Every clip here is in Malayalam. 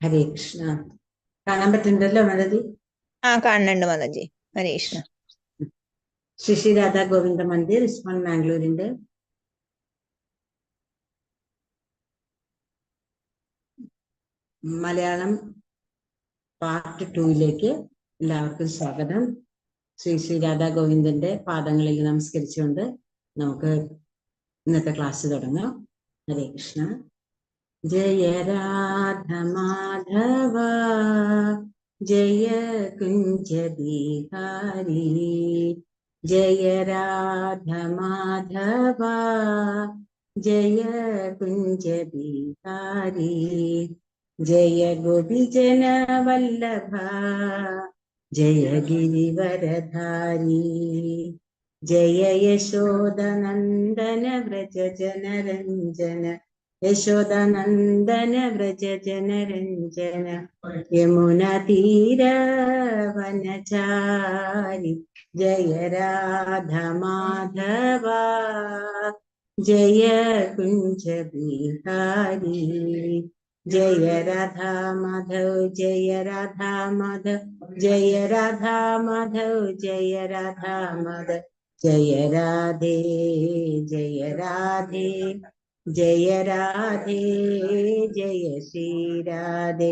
ഹരേ കൃഷ്ണ. കാണാൻ പറ്റുന്നുണ്ടല്ലോ മലതി? കാണുന്നുണ്ട് മാതാജി. ഹരേ കൃഷ്ണ. ശ്രീ ശ്രീ രാധാ ഗോവിന്ദ മന്ദിർ, ഇസ്മാൻ മാംഗ്ലൂരിന്റെ മലയാളം പാർട്ട് 2യിലേക്ക് എല്ലാവർക്കും സ്വാഗതം. ശ്രീ ശ്രീ രാധാ ഗോവിന്ദന്റെ പാദങ്ങളിൽ നമസ്കരിച്ചുകൊണ്ട് നമുക്ക് ഇന്നത്തെ ക്ലാസ് തുടങ്ങാം. ഹരേ കൃഷ്ണ. ജയ രാധ മാധവ ജയ കുഞ്ച ബിഹാരി, ജയ രാധ മാധവ ജയ കുഞ്ച ബിഹാരി, ജയ ഗോപിജന വല്ലഭ ജയ ഗിരിവരധാരി, ജയ യശോദനന്ദന വ്രജ ജനരഞ്ജന, യശോദനന്ദന വ്രജ ജനരഞ്ജന, യമുന തീര വനചാരി, ജയ രാധ മാധവ ജയ കുഞ്ച ബിഹാരി, ജയ രാധാ മാധവ് ജയ രാധാ മാധവ് ജയ രാധാ മാധവ് ജയ രാധാ മാധവ്, ജയ രാധേ ജയ രാധേ ജയ രാധേ ജയ ശ്രീ രാധേ,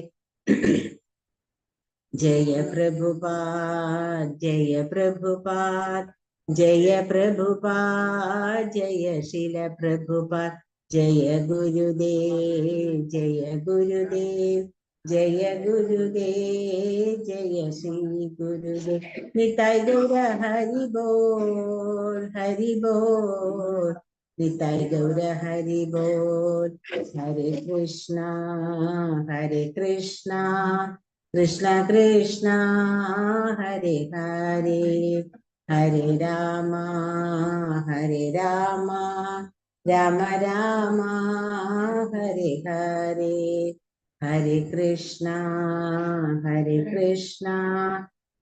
ജയ പ്രഭുപാദ് ജയ പ്രഭുപാദ് ജയ പ്രഭുപാദ് ജയ ശീല പ്രഭുപാദ്, ജയ ഗുരുദേവ് ജയ ഗുരുദേവ് ജയ ഗുരുദേവ് ജയ ശ്രീ ഗുരുദേവ്. നിതായ് ഗൗര ഹരി ബോൾ ഹരി ബോൾ, നിതായ് ഗൗര ഹരി ബോൾ. ഹരേ കൃഷ്ണ കൃഷ്ണ കൃഷ്ണ ഹരേ ഹരേ, ഹരേ രാമ രാമ രാമ ഹരേ ഹരേ, ഹരേ കൃഷ്ണ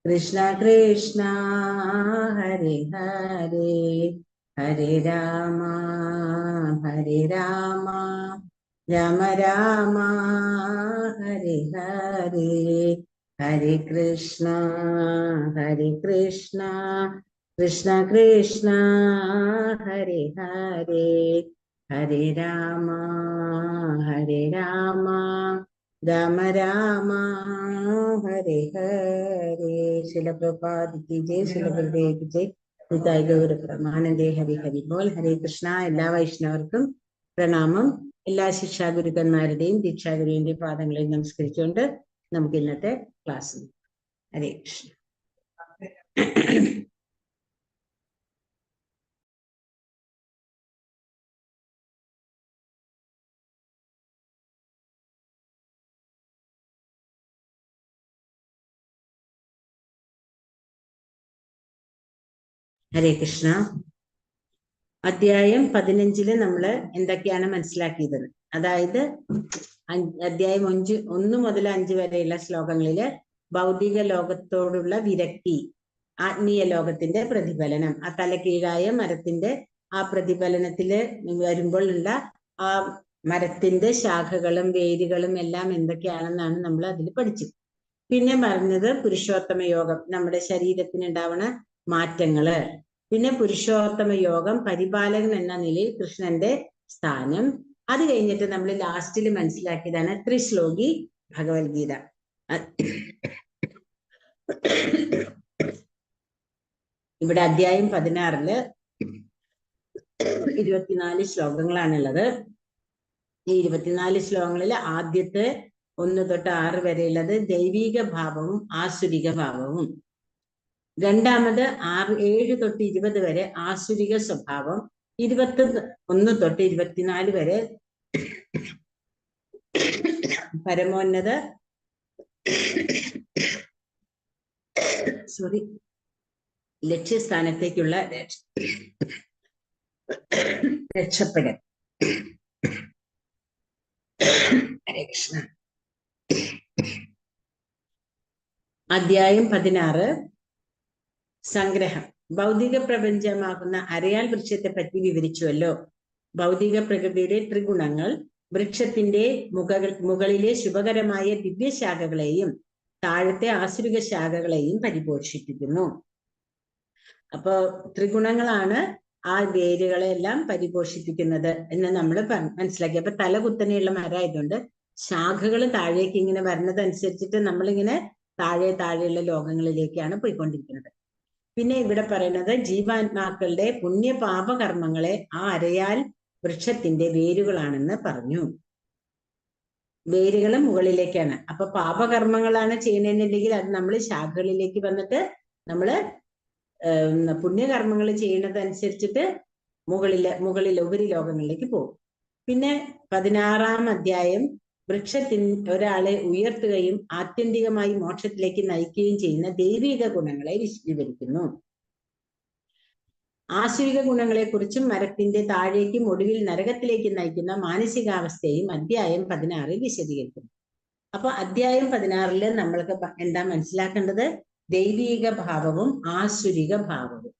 കൃഷ്ണ കൃഷ്ണ ഹരേ ഹരേ, ഹരേ രാമ രാമ രാമ ഹരേ ഹരേ, ഹരേ കൃഷ്ണ കൃഷ്ണ കൃഷ്ണ ഹരേ ഹരേ, ഹരേ രാമ രാമ ഹരേ ഹരേ. ശില പ്രഭുപാദ് കി ജയ്, ശില ഗുരുദേവ് കി ജയ്. നിതായ് ഗൗര പ്രമാനന്ദേ. ഹരി ഹരി ബോൾ. ഹരേ കൃഷ്ണ. എല്ലാ വൈഷ്ണവർക്കും പ്രണാമം. എല്ലാ ശിക്ഷാഗുരുക്കന്മാരുടെയും ദീക്ഷാഗുരുവിന്റെയും പാദങ്ങളിൽ നമസ്കരിച്ചുകൊണ്ട് നമുക്ക് ഇന്നത്തെ ക്ലാസ്. ഹരേ കൃഷ്ണ. ഹരേ കൃഷ്ണ. അധ്യായം 15 നമ്മൾ എന്തൊക്കെയാണ് മനസ്സിലാക്കിയത്? അതായത് അധ്യായം 1 മുതൽ 5 വരെയുള്ള ശ്ലോകങ്ങളില് ഭൗതിക ലോകത്തോടുള്ള വിരക്തി, ആത്മീയ ലോകത്തിന്റെ പ്രതിഫലനം, ആ തലകീഴായ മരത്തിന്റെ ആ പ്രതിഫലനത്തില് വരുമ്പോൾ ഉള്ള ആ മരത്തിന്റെ ശാഖകളും വേരുകളും എല്ലാം എന്തൊക്കെയാണെന്നാണ് നമ്മൾ അതിൽ പഠിച്ചത്. പിന്നെ പറഞ്ഞത് പുരുഷോത്തമ യോഗം, നമ്മുടെ ശരീരത്തിനുണ്ടാവുന്ന മാറ്റങ്ങള്, പിന്നെ പുരുഷോത്തമ യോഗം പരിപാലകൻ എന്ന നിലയിൽ കൃഷ്ണന്റെ സ്ഥാനം. അത് കഴിഞ്ഞിട്ട് നമ്മൾ ലാസ്റ്റിൽ മനസ്സിലാക്കിയതാണ് ത്രിശ്ലോകി ഭഗവത്ഗീത. ഇവിടെ അധ്യായം 16 24 ശ്ലോകങ്ങളാണുള്ളത്. ഈ 24 ശ്ലോകങ്ങളിൽ ആദ്യത്തെ 1 തൊട്ട് 6 വരെയുള്ളത് ദൈവിക ഭാവവും ആസുരിക ഭാവവും. രണ്ടാമത് 7 തൊട്ട് 20 വരെ ആസുരിക സ്വഭാവം. 21 തൊട്ട് 24 വരെ പരമോന്നത ലക്ഷ്യസ്ഥാനത്തേക്കുള്ള രക്ഷപ്പെടൽ. ഹരേ കൃഷ്ണ. അധ്യായം 16 സംഗ്രഹം. ഭൗതിക പ്രപഞ്ചമാകുന്ന അരയാൽ വൃക്ഷത്തെ പറ്റി വിവരിച്ചുവല്ലോ. ഭൗതിക പ്രകൃതിയുടെ ത്രിഗുണങ്ങൾ വൃക്ഷത്തിന്റെ മുകളിലെ ശുഭകരമായ ദിവ്യശാഖകളെയും താഴത്തെ ആസുരിക ശാഖകളെയും പരിപോഷിപ്പിക്കുന്നു. അപ്പൊ ത്രിഗുണങ്ങളാണ് ആ വേരുകളെല്ലാം പരിപോഷിപ്പിക്കുന്നത് എന്ന് നമ്മൾ മനസ്സിലാക്കി. അപ്പൊ തലകുത്തനെയുള്ള മരമായതുകൊണ്ട് ശാഖകൾ താഴേക്ക് ഇങ്ങനെ വരുന്നതനുസരിച്ചിട്ട് നമ്മളിങ്ങനെ താഴെയുള്ള ലോകങ്ങളിലേക്കാണ് പോയിക്കൊണ്ടിരിക്കുന്നത്. പിന്നെ ഇവിടെ പറയുന്നത് ജീവാത്മാക്കളുടെ പുണ്യപാപകർമ്മങ്ങളെ ആ അരയാൽ വൃക്ഷത്തിന്റെ വേരുകളാണെന്ന് പറഞ്ഞു. വേരുകൾ മുകളിലേക്കാണ്. അപ്പൊ പാപകർമ്മങ്ങളാണ് ചെയ്യണമെന്നുണ്ടെങ്കിൽ അത് നമ്മൾ ശാഖകളിലേക്ക് വന്നിട്ട് നമ്മള് പുണ്യകർമ്മങ്ങൾ ചെയ്യുന്നതനുസരിച്ചിട്ട് മുകളിൽ ഉപരിലോകങ്ങളിലേക്ക് പോകും. പിന്നെ 16-ാം അധ്യായം ഒരാളെ ഉയർത്തുകയും ആത്യന്തികമായി മോക്ഷത്തിലേക്ക് നയിക്കുകയും ചെയ്യുന്ന ദൈവിക ഗുണങ്ങളെ വിവരിക്കുന്നു. ആസുരിക ഗുണങ്ങളെക്കുറിച്ചും മരത്തിന്റെ താഴേക്കും ഒടുവിൽ നരകത്തിലേക്ക് നയിക്കുന്ന മാനസികാവസ്ഥയും അധ്യായം 16 വിശദീകരിക്കുന്നു. അപ്പൊ അധ്യായം 16 നമ്മൾക്ക് എന്താ മനസ്സിലാക്കേണ്ടത്? ദൈവീക ഭാവവും ആസുരിക ഭാവവും.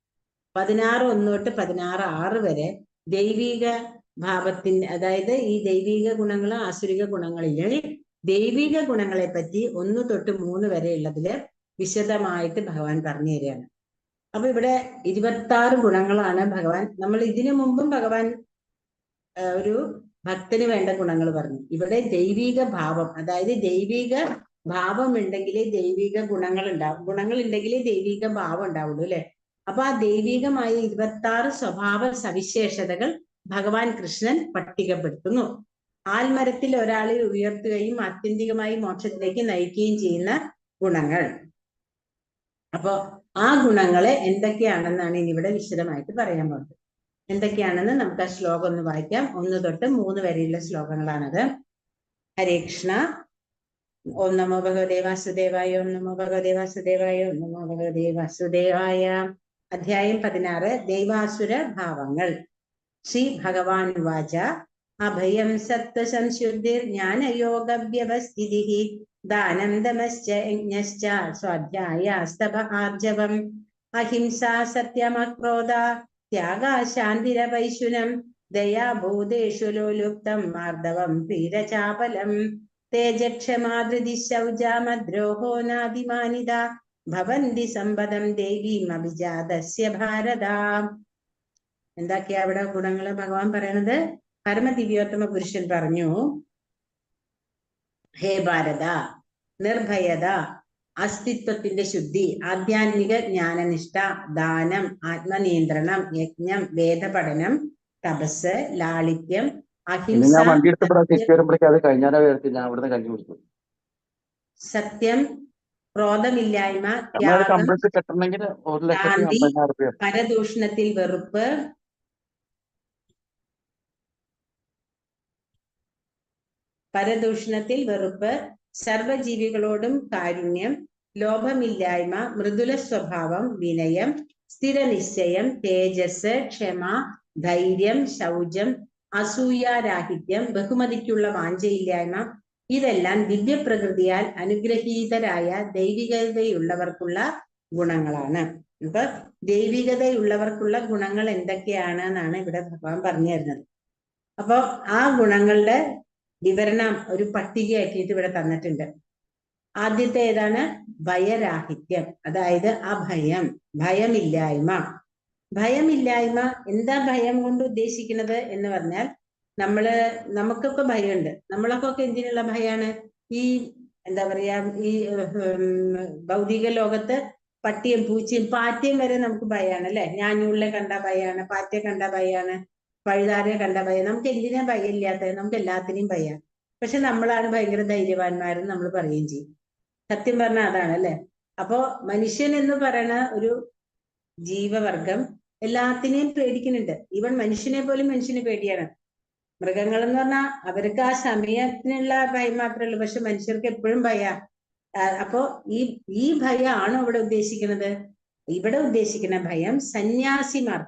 16:1 തൊട്ട് 16:6 വരെ ദൈവീക ഭാവത്തിന്റെ, അതായത് ഈ ദൈവീക ഗുണങ്ങളും ആസുരിക ഗുണങ്ങളിലെ ദൈവിക ഗുണങ്ങളെ പറ്റി 1 തൊട്ട് 3 വരെ ഉള്ളതില് വിശദമായിട്ട് ഭഗവാൻ പറഞ്ഞു തരികയാണ്. അപ്പൊ ഇവിടെ 26 ഗുണങ്ങളാണ് ഭഗവാൻ. നമ്മൾ ഇതിനു മുമ്പും ഭഗവാൻ ഒരു ഭക്തന് വേണ്ട ഗുണങ്ങൾ പറഞ്ഞു. ഇവിടെ ദൈവിക ഭാവം, അതായത് ദൈവിക ഭാവം ഉണ്ടെങ്കിലേ ദൈവിക ഗുണങ്ങൾ ഉണ്ടാവും. ഗുണങ്ങൾ ഉണ്ടെങ്കിലേ ദൈവിക ഭാവം ഉണ്ടാവുള്ളൂ, അല്ലെ? അപ്പൊ ആ ദൈവികമായ 26 സ്വഭാവ സവിശേഷതകൾ ഭഗവാൻ കൃഷ്ണൻ പട്ടികപ്പെടുത്തുന്നു. ആൽമരത്തിൽ ഒരാളെ ഉയർത്തുകയും ആത്യന്തികമായി മോക്ഷത്തിലേക്ക് നയിക്കുകയും ചെയ്യുന്ന ഗുണങ്ങൾ. അപ്പൊ ആ ഗുണങ്ങളെ എന്തൊക്കെയാണെന്നാണ് ഇനി ഇവിടെ വിശദമായിട്ട് പറയാൻ പോകുന്നത്. എന്തൊക്കെയാണെന്ന് നമുക്ക് ആ ശ്ലോകം ഒന്ന് വായിക്കാം. 1 തൊട്ട് 3 വരെയുള്ള ശ്ലോകങ്ങളാണത്. ഹരേ കൃഷ്ണ. ഓം നമോ ഭഗവതേ വാസുദേവായ, ഓം നമോ ഭഗവതേ വാസുദേവായ, ഓം നമോ ഭഗവതേ വാസുദേവായ. അധ്യായം 16 ദൈവാസുര ഭാവങ്ങൾ. ശ്രീ ഭഗവാൻ വാച അഭയം സത്വസംശുദ്ധിർ ജ്ഞാനയോഗ വ്യവസ്ഥിതിഃ ദാനം ദമശ്ച യജ്ഞശ്ച സ്വാധ്യായാസ്തപ ആർജവം അഹിംസാ സത്യമക്രോധ ത്യാഗാശാന്തിരപൈശുനം ദയാഭൂതേഷു ലോലുപ്തം മാർദ്ദവം പ്രീരചാപലം തേജക്ഷമാധൃതി ശൗചാമദ്രോഹോ നാദിമാനിത ഭവന്തി സമ്പദം ദേവീം അഭിജാതസ്യ ഭാരത. എന്തൊക്കെയാ അവിടെ ഗുണങ്ങള് ഭഗവാൻ പറയണത്? പരമദിവ്യോത്തമ പുരുഷൻ പറഞ്ഞു, ഹേ ഭാരത, നിർഭയത, അസ്തിത്വത്തിന്റെ ശുദ്ധി, ആധ്യാത്മിക ജ്ഞാനനിഷ്ഠ, ദാനം, ആത്മനിയന്ത്രണം, യജ്ഞം, വേദപഠനം, തപസ്, ലാളിത്യം, അഹിംസ, സത്യം, ക്രോധമില്ലായ്മ, ത്യാഗം, ശാന്തി, പരദൂഷണത്തിൽ വെറുപ്പ്, സർവജീവികളോടും കാരുണ്യം, ലോഭമില്ലായ്മ, മൃദുല സ്വഭാവം, വിനയം, സ്ഥിരനിശ്ചയം, തേജസ്, ക്ഷമ, ധൈര്യം, ശൗചം, അസൂയാരാഹിത്യം, ബഹുമതിക്കുള്ള വാഞ്ചയില്ലായ്മ, ഇതെല്ലാം ദിവ്യപ്രകൃതിയാൽ അനുഗ്രഹീതരായ ദൈവികതയുള്ളവർക്കുള്ള ഗുണങ്ങളാണ്. അപ്പൊ ദൈവികതയുള്ളവർക്കുള്ള ഗുണങ്ങൾ എന്തൊക്കെയാണ് എന്നാണ് ഇവിടെ ഭഗവാൻ പറഞ്ഞു തരുന്നത്. അപ്പൊ ആ ഗുണങ്ങളുടെ വിവരണം ഒരു പട്ടികയാക്കിയിട്ട് ഇവിടെ തന്നിട്ടുണ്ട്. ആദ്യത്തെ ഏതാണ്? ഭയരാഹിത്യം, അതായത് അഭയം, ഭയമില്ലായ്മ. ഭയമില്ലായ്മ എന്താ ഭയം കൊണ്ട് ഉദ്ദേശിക്കുന്നത് എന്ന് പറഞ്ഞാൽ, നമുക്കൊക്കെ ഭയമുണ്ട്. നമ്മളൊക്കെ എന്തിനുള്ള ഭയാണ്? ഈ എന്താ പറയാ, ഈ ഭൗതിക ലോകത്ത് പട്ടിയും പൂച്ചയും പാറ്റയും വരെ നമുക്ക് ഭയാണ്, അല്ലെ? ഞാഞ്ഞൂളിനെ കണ്ട ഭയാണ്, പാറ്റയെ കണ്ട ഭയാണ്, പഴുതാരയെ കണ്ട ഭയം. നമുക്ക് എന്തിനാ ഭയമില്ലാത്തത്? നമുക്ക് എല്ലാത്തിനെയും ഭയം. പക്ഷെ നമ്മളാണ് ഭയങ്കര ധൈര്യവാന്മാരെന്ന് നമ്മൾ പറയുകയും ചെയ്യും. സത്യം പറഞ്ഞാൽ അതാണ്, അല്ലെ? അപ്പോ മനുഷ്യൻ എന്ന് പറയുന്ന ഒരു ജീവവർഗം എല്ലാത്തിനെയും പേടിക്കുന്നുണ്ട്. ഈവൻ മനുഷ്യനെ പോലും മനുഷ്യന് പേടിയാണ്. മൃഗങ്ങൾ എന്ന് പറഞ്ഞാൽ അവർക്ക് ആ സമയത്തിനുള്ള ഭയം മാത്രമേ ഉള്ളൂ, പക്ഷെ മനുഷ്യർക്ക് എപ്പോഴും ഭയം. അപ്പോ ഈ ഭയമാണോ ഇവിടെ ഉദ്ദേശിക്കുന്നത്? ഇവിടെ ഉദ്ദേശിക്കുന്ന ഭയം സന്യാസിമാർ,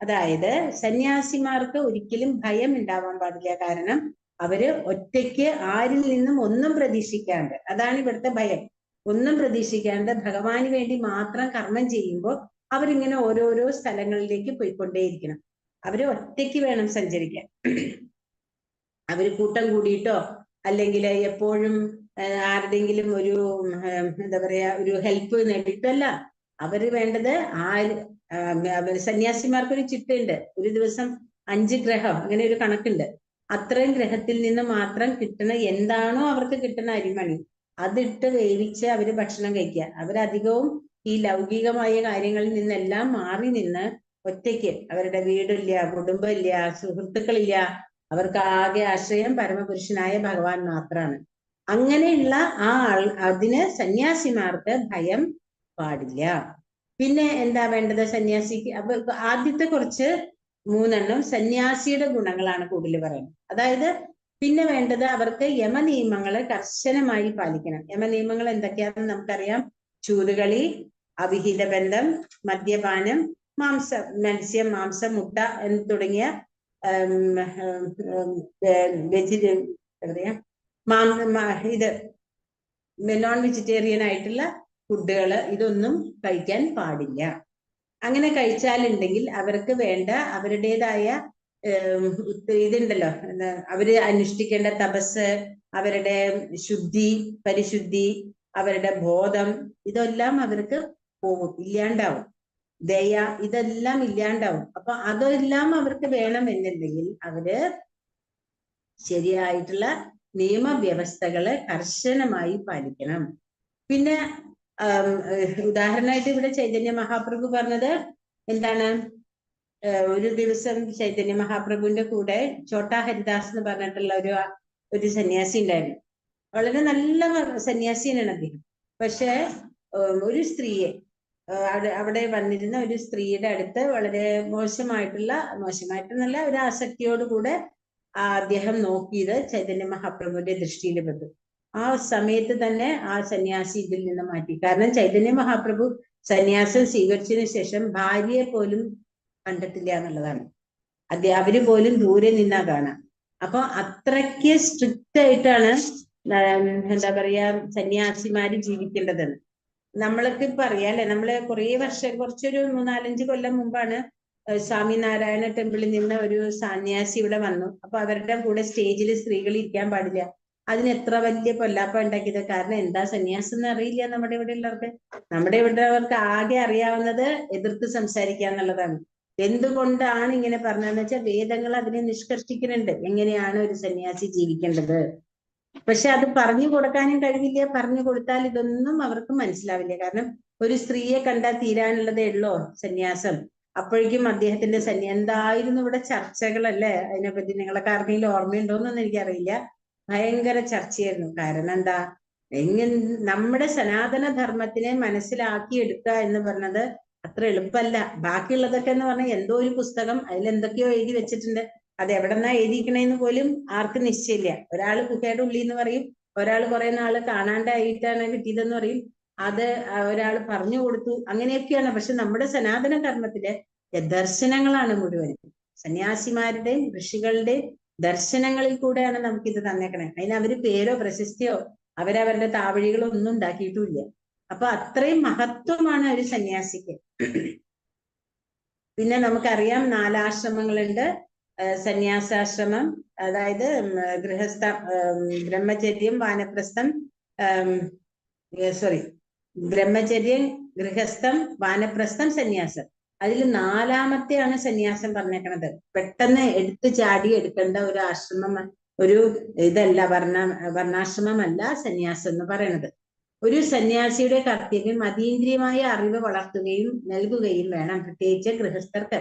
അതായത് സന്യാസിമാർക്ക് ഒരിക്കലും ഭയം ഉണ്ടാവാൻ പാടില്ല. കാരണം അവര് ഒറ്റയ്ക്ക് ആരിൽ നിന്നും ഒന്നും പ്രതീക്ഷിക്കാണ്ട്, അതാണ് ഇവിടുത്തെ ഭയം. ഒന്നും പ്രതീക്ഷിക്കാണ്ട് ഭഗവാന് വേണ്ടി മാത്രം കർമ്മം ചെയ്യുമ്പോൾ അവരിങ്ങനെ ഓരോരോ സ്ഥലങ്ങളിലേക്ക് പോയിക്കൊണ്ടേയിരിക്കണം. അവര് ഒറ്റയ്ക്ക് വേണം സഞ്ചരിക്കാൻ. അവര് കൂട്ടം കൂടിയിട്ടോ അല്ലെങ്കിൽ എപ്പോഴും ആരുടെങ്കിലും ഒരു എന്താ പറയാ ഒരു ഹെൽപ്പ് നേടിയിട്ടല്ല. അവര് വേണ്ടത് സന്യാസിമാർക്കൊരു ചിട്ടയുണ്ട്. ഒരു ദിവസം 5 ഗ്രഹം, അങ്ങനെ ഒരു കണക്കുണ്ട്. അത്രയും ഗ്രഹത്തിൽ നിന്ന് മാത്രം കിട്ടുന്ന എന്താണോ അവർക്ക് കിട്ടുന്ന അരിമണി അതിട്ട് വേവിച്ച് അവര് ഭക്ഷണം കഴിക്കുക. അവരധികവും ഈ ലൗകികമായ കാര്യങ്ങളിൽ നിന്നെല്ലാം മാറി നിന്ന് ഒറ്റയ്ക്ക്, അവരുടെ വീടില്ല, കുടുംബമില്ല, സുഹൃത്തുക്കളില്ല, അവർക്ക് ആകെ ആശ്രയം പരമപുരുഷനായ ഭഗവാൻ മാത്രമാണ്. അങ്ങനെയുള്ള അതിന് സന്യാസിമാർക്ക് ഭയം പാടില്ല. പിന്നെ എന്താ വേണ്ടത് സന്യാസിക്ക്? അപ്പൊ ആദ്യത്തെ കുറച്ച് 3 സന്യാസിയുടെ ഗുണങ്ങളാണ് കൂടുതൽ പറയുന്നത്. അതായത് പിന്നെ വേണ്ടത് അവർക്ക് യമനിയമങ്ങളെ കർശനമായി പാലിക്കണം. യമനിയമങ്ങൾ എന്തൊക്കെയാണെന്ന് നമുക്കറിയാം. ചൂതുകളി, അവിഹിത ബന്ധം, മദ്യപാനം, മത്സ്യം, മാംസം, മുട്ട തുടങ്ങിയ ഇത് നോൺ വെജിറ്റേറിയൻ ആയിട്ടുള്ള ഫുഡുകൾ ഇതൊന്നും കഴിക്കാൻ പാടില്ല. അങ്ങനെ കഴിച്ചാലുണ്ടെങ്കിൽ അവർക്ക് വേണ്ട അവരുടേതായ ഇതുണ്ടല്ലോ, അവര് അനുഷ്ഠിക്കേണ്ട തപസ്, അവരുടെ ശുദ്ധി, പരിശുദ്ധി, അവരുടെ ബോധം, ഇതെല്ലാം അവർക്ക് പോകും, ഇല്ലാണ്ടാവും. ദയ, ഇതെല്ലാം ഇല്ലാണ്ടാവും. അപ്പൊ അതെല്ലാം അവർക്ക് വേണം എന്നുണ്ടെങ്കിൽ അവര് ശരിയായിട്ടുള്ള നിയമവ്യവസ്ഥകളെ കർശനമായി പാലിക്കണം. പിന്നെ ഉദാഹരണമായിട്ട് ഇവിടെ ചൈതന്യ മഹാപ്രഭു പറഞ്ഞത് എന്താണ്? ഒരു ദിവസം ചൈതന്യ മഹാപ്രഭുവിന്റെ കൂടെ ചോട്ടാ ഹരിദാസ് എന്ന് പറഞ്ഞിട്ടുള്ള ഒരു സന്യാസി ഉണ്ടായിരുന്നു. വളരെ നല്ല സന്യാസിയാണ് അദ്ദേഹം. പക്ഷെ ഒരു സ്ത്രീയെ, അവിടെ വന്നിരുന്ന ഒരു സ്ത്രീയുടെ അടുത്ത് വളരെ മോശമായിട്ടെന്നല്ല, ഒരു ആസക്തിയോടുകൂടെ അദ്ദേഹം നോക്കിയത് ചൈതന്യ മഹാപ്രഭുവിന്റെ ദൃഷ്ടിയിൽ പെട്ടു. ആ സമയത്ത് തന്നെ ആ സന്യാസി ഇതിൽ നിന്ന് മാറ്റി. കാരണം ചൈതന്യ മഹാപ്രഭു സന്യാസം സ്വീകരിച്ചതിന് ശേഷം ഭാര്യയെ പോലും കണ്ടിട്ടില്ല എന്നുള്ളതാണ്. അവര് പോലും ദൂരെ നിന്നാ കാണാം. അപ്പൊ അത്രയ്ക്ക് സ്ട്രിക്റ്റ് ആയിട്ടാണ് എന്താ പറയാ സന്യാസിമാര് ജീവിക്കേണ്ടതെന്ന്. നമ്മളൊക്കെ ഇപ്പൊ അറിയാല്ലേ, നമ്മള് കുറച്ചൊരു 3-4-5 കൊല്ലം മുമ്പാണ് സ്വാമിനാരായണ ടെമ്പിളിൽ നിന്ന് ഒരു സന്യാസി ഇവിടെ വന്നു. അപ്പൊ അവരുടെ കൂടെ സ്റ്റേജിൽ സ്ത്രീകൾ ഇരിക്കാൻ പാടില്ല. അതിന് എത്ര വലിയ പൊല്ലാപ്പ ഉണ്ടാക്കിയത്. കാരണം എന്താ സന്യാസം എന്ന് അറിയില്ല നമ്മുടെ ഇവിടെ ഉള്ളവർക്ക്. നമ്മുടെ ഇവിടെ ഉള്ളവർക്ക് ആകെ അറിയാവുന്നത് എതിർത്ത് സംസാരിക്കുക എന്നുള്ളതാണ്. എന്തുകൊണ്ടാണ് ഇങ്ങനെ പറഞ്ഞതെന്ന് വെച്ചാൽ വേദങ്ങൾ അതിനെ നിഷ്കർഷിക്കുന്നുണ്ട്, എങ്ങനെയാണ് ഒരു സന്യാസി ജീവിക്കേണ്ടത്. പക്ഷെ അത് പറഞ്ഞു കൊടുക്കാനും കഴിവില്ല. പറഞ്ഞു കൊടുത്താൽ ഇതൊന്നും അവർക്ക് മനസ്സിലാവില്ല. കാരണം ഒരു സ്ത്രീയെ കണ്ടാൽ തീരാനുള്ളതേ ഉള്ളോ സന്യാസം. അപ്പോഴേക്കും അദ്ദേഹത്തിന്റെ എന്തായിരുന്നു ഇവിടെ ചർച്ചകളല്ലേ അതിനെപ്പറ്റി. നിങ്ങളൊക്കെ ആർക്കെങ്കിലും ഓർമ്മയുണ്ടോന്നൊന്നും എനിക്കറിയില്ല. ഭയങ്കര ചർച്ചയായിരുന്നു. കാരണം എന്താ, നമ്മുടെ സനാതന ധർമ്മത്തിനെ മനസ്സിലാക്കി എടുക്കുക എന്ന് പറഞ്ഞത് അത്ര എളുപ്പമല്ല. ബാക്കിയുള്ളതൊക്കെ എന്ന് പറഞ്ഞാൽ എന്തോ ഒരു പുസ്തകം, അതിലെന്തൊക്കെയോ എഴുതി വെച്ചിട്ടുണ്ട്. അത് എവിടെന്നാ എഴുതിക്കണേന്ന് പോലും ആർക്കും നിശ്ചയില്ല. ഒരാള് കുട്ടിയുടെ ഉള്ളിൽ എന്ന് പറയും, ഒരാൾ കുറെ നാള് കാണാണ്ടായിട്ടാണ് കിട്ടിയതെന്ന് പറയും, അത് ഒരാൾ പറഞ്ഞു കൊടുത്തു, അങ്ങനെയൊക്കെയാണ്. പക്ഷെ നമ്മുടെ സനാതന ധർമ്മത്തിലെ ദർശനങ്ങളാണ് മുഴുവൻ. സന്യാസിമാരുടെയും ഋഷികളുടെയും ദർശനങ്ങളിൽ കൂടെയാണ് നമുക്കിത് തന്നേക്കണേ. അതിന് അവര് പേരോ പ്രശസ്തിയോ അവരവരുടെ താവഴികളോ ഒന്നും ഉണ്ടാക്കിയിട്ടുമില്ല. അപ്പൊ അത്രയും മഹത്വമാണ് ഒരു സന്യാസിക്ക്. പിന്നെ നമുക്കറിയാം 4 ആശ്രമങ്ങളുണ്ട്. സന്യാസാശ്രമം, അതായത് ബ്രഹ്മചര്യം, വാനപ്രസ്ഥം, ബ്രഹ്മചര്യം, ഗൃഹസ്ഥം, വാനപ്രസ്ഥം, സന്യാസം. അതിൽ 4ാമത്തെയാണ് സന്യാസം പറഞ്ഞേക്കണത്. പെട്ടെന്ന് എടുത്തു ചാടി എടുക്കേണ്ട ഒരു ആശ്രമം, ഒരു ഇതല്ല, വർണ്ണാശ്രമമല്ല സന്യാസം എന്ന് പറയുന്നത്. ഒരു സന്യാസിയുടെ കർത്തവ്യം അതീന്ദ്രിയമായ അറിവ് വളർത്തുകയും നൽകുകയും വേണം. പ്രത്യേകിച്ച് ഗൃഹസ്ഥർക്ക്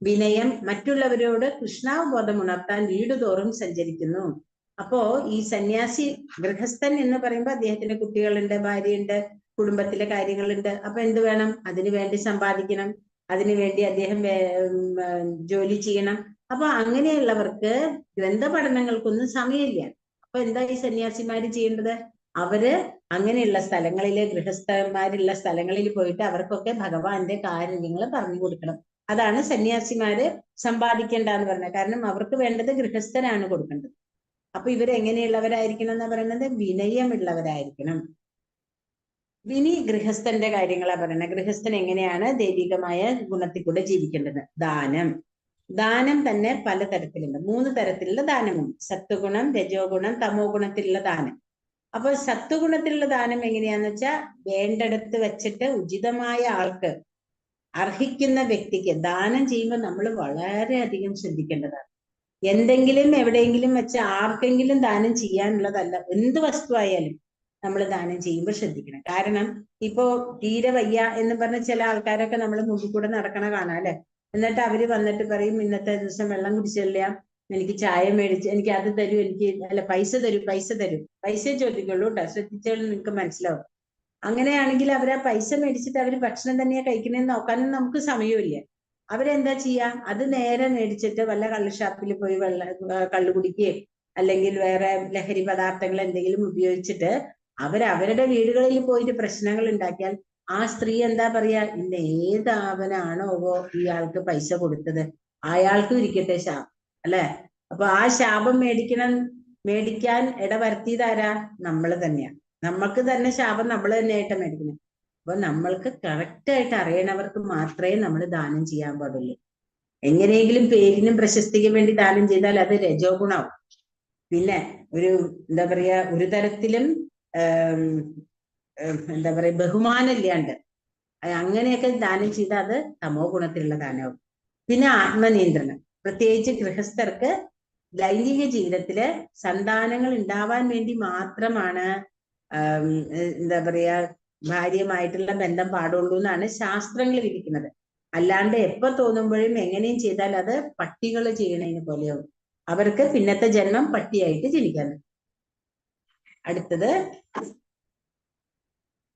വിനയം, മറ്റുള്ളവരോട് കൃഷ്ണാവബോധം ഉണർത്താൻ വീടുതോറും സഞ്ചരിക്കുന്നു. അപ്പോ ഈ സന്യാസി ഗൃഹസ്ഥൻ എന്ന് പറയുമ്പോൾ അദ്ദേഹത്തിന്റെ കുട്ടികളുണ്ട്, ഭാര്യയുണ്ട്, കുടുംബത്തിലെ കാര്യങ്ങളുണ്ട്. അപ്പൊ എന്ത് വേണം? അതിനു വേണ്ടി സമ്പാദിക്കണം, അതിനുവേണ്ടി അദ്ദേഹം ജോലി ചെയ്യണം. അപ്പൊ അങ്ങനെയുള്ളവർക്ക് ഗ്രന്ഥപഠനങ്ങൾക്കൊന്നും സമയമില്ല. അപ്പൊ എന്താ ഈ സന്യാസിമാര് ചെയ്യേണ്ടത്? അവര് അങ്ങനെയുള്ള സ്ഥലങ്ങളിലെ ഗൃഹസ്ഥന്മാരുള്ള സ്ഥലങ്ങളിൽ പോയിട്ട് അവർക്കൊക്കെ ഭഗവാന്റെ കാര്യങ്ങൾ പറഞ്ഞു കൊടുക്കണം. അതാണ് സന്യാസിമാര് സമ്പാദിക്കേണ്ടെന്ന് പറഞ്ഞത്. കാരണം അവർക്ക് വേണ്ടത് ഗൃഹസ്ഥനാണ് കൊടുക്കേണ്ടത്. അപ്പൊ ഇവരെങ്ങനെയുള്ളവരായിരിക്കണം എന്ന് പറയുന്നത്? വിനയമുള്ളവരായിരിക്കണം. ഇനി ഗൃഹസ്ഥന്റെ കാര്യങ്ങളാ പറയുന്നത്. ഗൃഹസ്ഥൻ എങ്ങനെയാണ് ദൈവികമായ ഗുണത്തിൽ കൂടെ ജീവിക്കേണ്ടത്? ദാനം, ദാനം തന്നെ പലതരത്തിലുണ്ട്. 3 തരത്തിലുള്ള ദാനമുണ്ട്. സത്വഗുണം, രജോ ഗുണം, തമോ ഗുണത്തിലുള്ള ദാനം. അപ്പൊ സത്വഗുണത്തിലുള്ള ദാനം എങ്ങനെയാന്ന് വെച്ചാൽ വേണ്ടടുത്ത് വെച്ചിട്ട് ഉചിതമായ ആൾക്ക്, അർഹിക്കുന്ന വ്യക്തിക്ക് ദാനം ചെയ്യുമ്പോൾ നമ്മൾ വളരെയധികം ശ്രദ്ധിക്കേണ്ടതാണ്. എന്തെങ്കിലും എവിടെയെങ്കിലും വെച്ച് ആർക്കെങ്കിലും ദാനം ചെയ്യാനുള്ളതല്ല. എന്ത് വസ്തുവായാലും നമ്മൾ ദാനം ചെയ്യുമ്പോൾ ശ്രദ്ധിക്കണം. കാരണം ഇപ്പോ തീരെ വയ്യ എന്ന് പറഞ്ഞ ചില ആൾക്കാരൊക്കെ നമ്മൾ മുമ്പിൽ കൂടെ നടക്കണ കാണാം അല്ലെ. എന്നിട്ട് അവര് വന്നിട്ട് പറയും, ഇന്നത്തെ ദിവസം വെള്ളം കുടിച്ചില്ല, എനിക്ക് ചായ മേടിച്ച്, എനിക്ക് അത് തരൂ, എനിക്ക് അല്ല പൈസ തരൂ, പൈസ ചോദിക്കുള്ളൂ കേട്ടോ, ശ്രദ്ധിച്ചാൽ നിങ്ങൾക്ക് മനസ്സിലാവും. അങ്ങനെയാണെങ്കിൽ അവർ ആ പൈസ മേടിച്ചിട്ട് അവര് ഭക്ഷണം തന്നെയാ കഴിക്കണേന്ന് നോക്കാനും നമുക്ക് സമയമില്ല. അവരെന്താ ചെയ്യാ, അത് നേരെ മേടിച്ചിട്ട് വല്ല കള്ള് ഷാപ്പിൽ പോയി കള്ളു കുടിക്കുകയും അല്ലെങ്കിൽ വേറെ ലഹരി പദാർത്ഥങ്ങൾ എന്തെങ്കിലും ഉപയോഗിച്ചിട്ട് അവരവരുടെ വീടുകളിൽ പോയിട്ട് പ്രശ്നങ്ങൾ ഉണ്ടാക്കിയാൽ ആ സ്ത്രീ എന്താ പറയാ, ഇന്ന് ഏതാവനാണോ ഇയാൾക്ക് പൈസ കൊടുത്തത്, അയാൾക്കും ഇരിക്കട്ടെ ശാപം അല്ലെ. അപ്പൊ ആ ശാപം മേടിക്കാൻ ഇടവരുത്തിയതാരാ? നമ്മൾ തന്നെയാ. നമ്മൾക്ക് തന്നെ ശാപം നമ്മൾ തന്നെയായിട്ട് മേടിക്കുന്നത്. അപ്പൊ നമ്മൾക്ക് കറക്റ്റ് ആയിട്ട് അറിയണവർക്ക് മാത്രമേ നമ്മൾ ദാനം ചെയ്യാൻ പാടുള്ളൂ. എങ്ങനെയെങ്കിലും പേരിനും പ്രശസ്തിക്കും വേണ്ടി ദാനം ചെയ്താൽ അത് രജോ ഗുണാവും. പിന്നെ എന്താ പറയാ, ഒരു തരത്തിലും എന്താ പറയാ ബഹുമാനം ഇല്ലാണ്ട് അങ്ങനെയൊക്കെ ദാനം ചെയ്താൽ അത് തമോ ഗുണത്തിലുള്ള ദാനമാവും. പിന്നെ ആത്മനിയന്ത്രണം, പ്രത്യേകിച്ച് ഗൃഹസ്ഥർക്ക് ലൈംഗിക ജീവിതത്തില് സന്താനങ്ങൾ ഉണ്ടാവാൻ വേണ്ടി മാത്രമാണ് എന്താ പറയാ ഭാര്യയുമായിട്ടുള്ള ബന്ധം പാടുള്ളൂ എന്നാണ് ശാസ്ത്രങ്ങൾ വിധിക്കുന്നത്. അല്ലാണ്ട് എപ്പോ തോന്നുമ്പോഴും എങ്ങനെയും ചെയ്താൽ അത് പട്ടികൾ ചെയ്യണതിന് പോലെയാവും. അവർക്ക് പിന്നത്തെ ജന്മം പട്ടിയായിട്ട് ജനിക്കാൻ.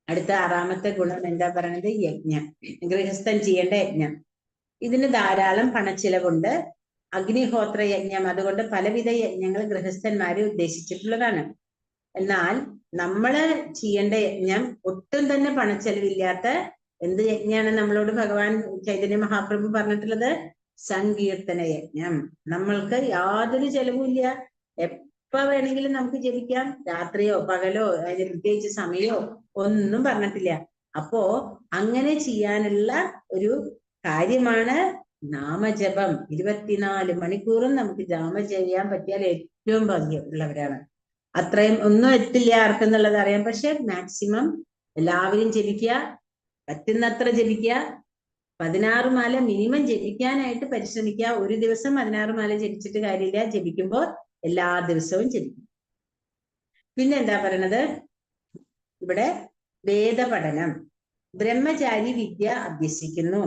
അടുത്ത 6ാമത്തെ ഗുണം എന്താ പറയുന്നത്? യജ്ഞം. ഗൃഹസ്ഥൻ ചെയ്യേണ്ട യജ്ഞം. ഇതിന് ധാരാളം പണച്ചിലവുണ്ട്. അഗ്നിഹോത്ര യജ്ഞം, അതുകൊണ്ട് പലവിധ യജ്ഞങ്ങൾ ഗൃഹസ്ഥന്മാര് ഉദ്ദേശിച്ചിട്ടുള്ളതാണ്. എന്നാൽ നമ്മള് ചെയ്യേണ്ട യജ്ഞം ഒട്ടും തന്നെ പണച്ചെലവില്ലാത്ത എന്ത് യജ്ഞാണ് നമ്മളോട് ഭഗവാൻ ചൈതന്യ മഹാപ്രഭു പറഞ്ഞിട്ടുള്ളത്? സങ്കീർത്തന യജ്ഞം. നമ്മൾക്ക് യാതൊരു ചെലവുമില്ല, എപ്പോ വേണമെങ്കിലും നമുക്ക് ജപിക്കാം. രാത്രിയോ പകലോ അതിന് പ്രത്യേകിച്ച് സമയമോ ഒന്നും പറഞ്ഞിട്ടില്ല. അപ്പോ അങ്ങനെ ചെയ്യാനുള്ള ഒരു കാര്യമാണ് നാമജപം. 24 മണിക്കൂറും നമുക്ക് നാമം ചെയ്യാൻ പറ്റിയാൽ ഏറ്റവും ഭാഗ്യം ഉള്ളവരാണ്. അത്രയും ഒന്നും എത്തില്ല ആർക്കെന്നുള്ളത് അറിയാം. പക്ഷെ മാക്സിമം എല്ലാവരും ജപിക്കുക, പറ്റുന്നത്ര ജപിക്കുക. 16 മാല മിനിമം ജപിക്കാനായിട്ട് പരിശ്രമിക്കുക. ഒരു ദിവസം 16 മാല ജപിച്ചിട്ട് കാര്യമില്ല, ജപിക്കുമ്പോൾ എല്ലാ ദിവസവും ജപിക്കും. പിന്നെ എന്താ പറയണത് ഇവിടെ? വേദപഠനം. ബ്രഹ്മചാരി വിദ്യ അഭ്യസിക്കുന്നു.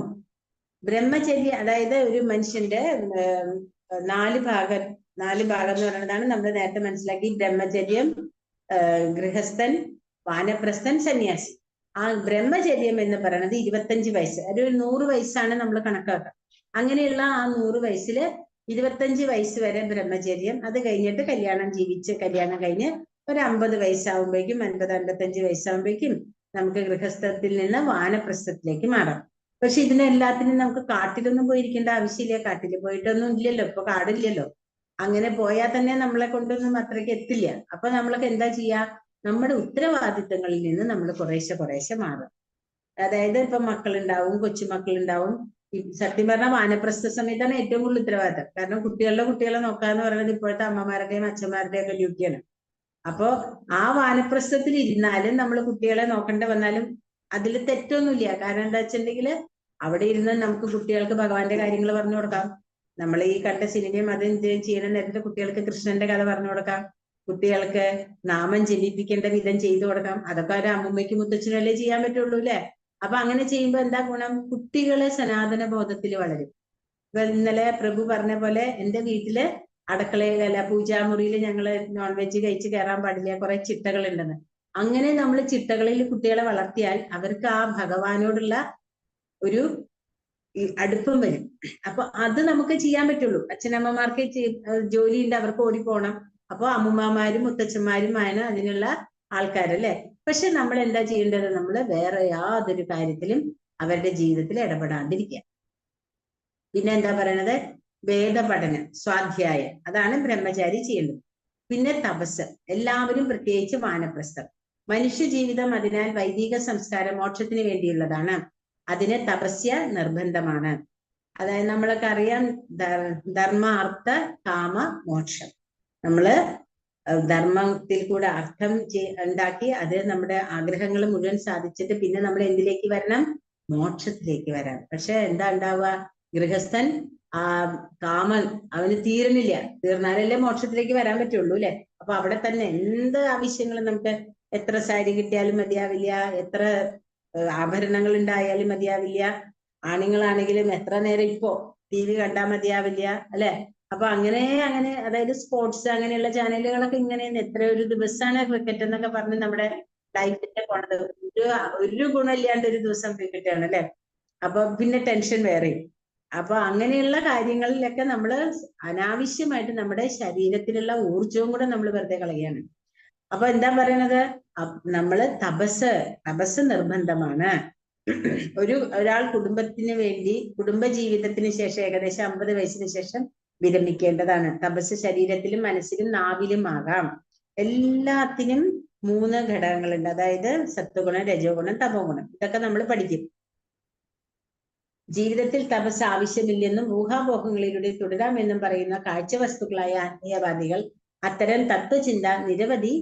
ബ്രഹ്മചര്യ, അതായത് ഒരു മനുഷ്യന്റെ 4 ഭാഗം എന്ന് പറയുന്നതാണ് നമ്മൾ നേരത്തെ മനസ്സിലാക്കി. ബ്രഹ്മചര്യം, ഗൃഹസ്ഥൻ, വാനപ്രസ്ഥൻ, സന്യാസി. ആ ബ്രഹ്മചര്യം എന്ന് പറയുന്നത് 25 വയസ്സ്, ഒരു 100 വയസ്സാണ് നമ്മൾ കണക്കാക്കുക. അങ്ങനെയുള്ള ആ 100 വയസ്സില് 25 വയസ്സ് വരെ ബ്രഹ്മചര്യം. അത് കഴിഞ്ഞിട്ട് കല്യാണം കഴിഞ്ഞ് ഒരു 50 വയസ്സാവുമ്പോഴേക്കും, 50-55 വയസ്സാവുമ്പോഴേക്കും നമുക്ക് ഗൃഹസ്ഥത്തിൽ നിന്ന് വാനപ്രസ്ഥത്തിലേക്ക് മാറാം. പക്ഷെ ഇതിനെല്ലാത്തിനും നമുക്ക് കാട്ടിലൊന്നും പോയിരിക്കേണ്ട ആവശ്യമില്ല. കാട്ടിൽ പോയിട്ടൊന്നും ഇല്ലല്ലോ, ഇപ്പൊ കാടില്ലല്ലോ. അങ്ങനെ പോയാൽ തന്നെ നമ്മളെ കൊണ്ടൊന്നും അത്രയ്ക്ക് എത്തില്ല. അപ്പൊ നമ്മളൊക്കെ എന്താ ചെയ്യാ? നമ്മുടെ ഉത്തരവാദിത്തങ്ങളിൽ നിന്ന് നമ്മൾ കുറേശ്ശെ മാറും. അതായത് ഇപ്പൊ മക്കളുണ്ടാവും, കൊച്ചുമക്കളുണ്ടാവും. സത്യം പറഞ്ഞാൽ വാനപ്രസ്ഥ സമയത്താണ് ഏറ്റവും കൂടുതൽ ഉത്തരവാദിത്തം. കാരണം കുട്ടികളെ നോക്കാന്ന് പറയുന്നത് ഇപ്പോഴത്തെ അമ്മമാരുടെയും അച്ഛന്മാരുടെയും ഒക്കെ ഡ്യൂട്ടിയാണ്. അപ്പോ ആ വാനപ്രസ്ഥത്തിൽ ഇരുന്നാലും നമ്മൾ കുട്ടികളെ നോക്കേണ്ട വന്നാലും അതിൽ തെറ്റൊന്നുമില്ല. കാരണം എന്താ വെച്ചിട്ടുണ്ടെങ്കിൽ അവിടെ ഇരുന്ന് നമുക്ക് കുട്ടികൾക്ക് ഭഗവാന്റെ കാര്യങ്ങൾ പറഞ്ഞു കൊടുക്കാം. നമ്മൾ ഈ കണ്ട സിനിമയും അതും ചെയ്യുന്ന നേരത്തെ കുട്ടികൾക്ക് കൃഷ്ണന്റെ കഥ പറഞ്ഞു കൊടുക്കാം. കുട്ടികൾക്ക് നാമം ജപിപ്പിക്കേണ്ട വിധം ചെയ്തു കൊടുക്കാം. അതൊക്കെ ഒരു അമ്മൂമ്മയ്ക്കും മുത്തച്ഛനല്ലേ ചെയ്യാൻ പറ്റുള്ളൂ അല്ലെ. അപ്പൊ അങ്ങനെ ചെയ്യുമ്പോൾ എന്താ ഗുണം? കുട്ടികളെ സനാതന ബോധത്തിൽ വളരും. ഇപ്പൊ ഇന്നലെ പ്രഭു പറഞ്ഞ പോലെ എന്റെ വീട്ടില് അടുക്കളയിലല്ല പൂജാമുറിയിൽ ഞങ്ങള് നോൺ വെജ് കഴിച്ച് കയറാൻ പാടില്ല, കുറെ ചിട്ടകൾ ഉണ്ടെന്ന്. അങ്ങനെ നമ്മൾ ചിട്ടകളിൽ കുട്ടികളെ വളർത്തിയാൽ അവർക്ക് ആ ഭഗവാനോടുള്ള ഒരു അടുപ്പം വരും. അപ്പൊ അത് നമുക്ക് ചെയ്യാൻ പറ്റുള്ളൂ. അച്ഛനമ്മമാർക്ക് ജോലിയുണ്ട്, അവർക്ക് ഓടിപ്പോണം. അപ്പൊ അമ്മുമ്മമാരും മുത്തച്ഛന്മാരുമാണ് അതിനുള്ള ആൾക്കാരല്ലേ. പക്ഷെ നമ്മൾ എന്താ ചെയ്യേണ്ടത്? നമ്മൾ വേറെ യാതൊരു കാര്യത്തിലും അവരുടെ ജീവിതത്തിൽ ഇടപെടാണ്ടിരിക്കുക. പിന്നെ എന്താ പറയണത്? വേദപഠനം, സ്വാധ്യായം, അതാണ് ബ്രഹ്മചാരി ചെയ്യേണ്ടത്. പിന്നെ തപസ്, എല്ലാവരും പ്രത്യേകിച്ച് വാനപ്രസ്ഥം. മനുഷ്യ ജീവിതം അതിനാൽ വൈദിക സംസ്കാരം മോക്ഷത്തിന് വേണ്ടിയുള്ളതാണ്. അതിന് തപസ്യ നിർബന്ധമാണ്. അതായത് നമ്മളൊക്കെ അറിയാം ധർമ്മ അർത്ഥ കാമ മോക്ഷം. നമ്മള് ധർമ്മത്തിൽ കൂടെ അർത്ഥം ഉണ്ടാക്കി അത് നമ്മുടെ ആഗ്രഹങ്ങൾ മുഴുവൻ സാധിച്ചിട്ട് പിന്നെ നമ്മൾ എന്തിലേക്ക് വരണം? മോക്ഷത്തിലേക്ക് വരാം. പക്ഷെ എന്താ ഉണ്ടാവുക? ഗൃഹസ്ഥൻ ആ കാമൻ അവന് തീരണില്ല. തീർന്നാലല്ലേ മോക്ഷത്തിലേക്ക് വരാൻ പറ്റുള്ളൂ അല്ലെ? അപ്പൊ അവിടെ തന്നെ എന്ത് ആവശ്യങ്ങളും നമുക്ക് എത്ര സാരി കിട്ടിയാലും മതിയാവില്ല, എത്ര ആഭരണങ്ങൾ ഉണ്ടായാലും മതിയാവില്ല, ആണുങ്ങളാണെങ്കിലും എത്ര നേരം ഇപ്പോ TV കണ്ടാൽ മതിയാവില്ല അല്ലെ? അപ്പൊ അങ്ങനെ അതായത് സ്പോർട്സ് അങ്ങനെയുള്ള ചാനലുകളൊക്കെ ഇങ്ങനെ എത്ര ഒരു ദിവസമാണ് ക്രിക്കറ്റ് എന്നൊക്കെ പറഞ്ഞ് നമ്മുടെ ലൈഫിന്റെ പോണത്. ഒരു ഗുണമില്ലാണ്ട് ഒരു ദിവസം ക്രിക്കറ്റ് ആണ് അല്ലെ? അപ്പൊ പിന്നെ ടെൻഷൻ വേറെ. അപ്പൊ അങ്ങനെയുള്ള കാര്യങ്ങളിലൊക്കെ നമ്മൾ അനാവശ്യമായിട്ട് നമ്മുടെ ശരീരത്തിലുള്ള ഊർജവും കൂടെ നമ്മൾ വെറുതെ കളയാണ്. അപ്പൊ എന്താ പറയണത്? നമ്മള് തപസ് നിർബന്ധമാണ്. ഒരാൾ കുടുംബത്തിന് വേണ്ടി കുടുംബ ജീവിതത്തിന് ശേഷം ഏകദേശം 50 വയസ്സിന് ശേഷം വിരമിക്കേണ്ടതാണ്. തപസ് ശരീരത്തിലും മനസ്സിലും നാവിലും ആകാം. എല്ലാത്തിനും 3 ഘടകങ്ങളുണ്ട്. അതായത് സത്വഗുണം, രജോ ഗുണം, തമോ ഗുണം. ഇതൊക്കെ നമ്മൾ പഠിക്കും. ജീവിതത്തിൽ തപസ് ആവശ്യമില്ലെന്നും ഊഹാപോഹങ്ങളിലൂടെ തുടരാമെന്നും പറയുന്ന കാഴ്ച വസ്തുക്കളായ ആത്മീയവാദികൾ അത്തരം തത്വചിന്ത നിരവധി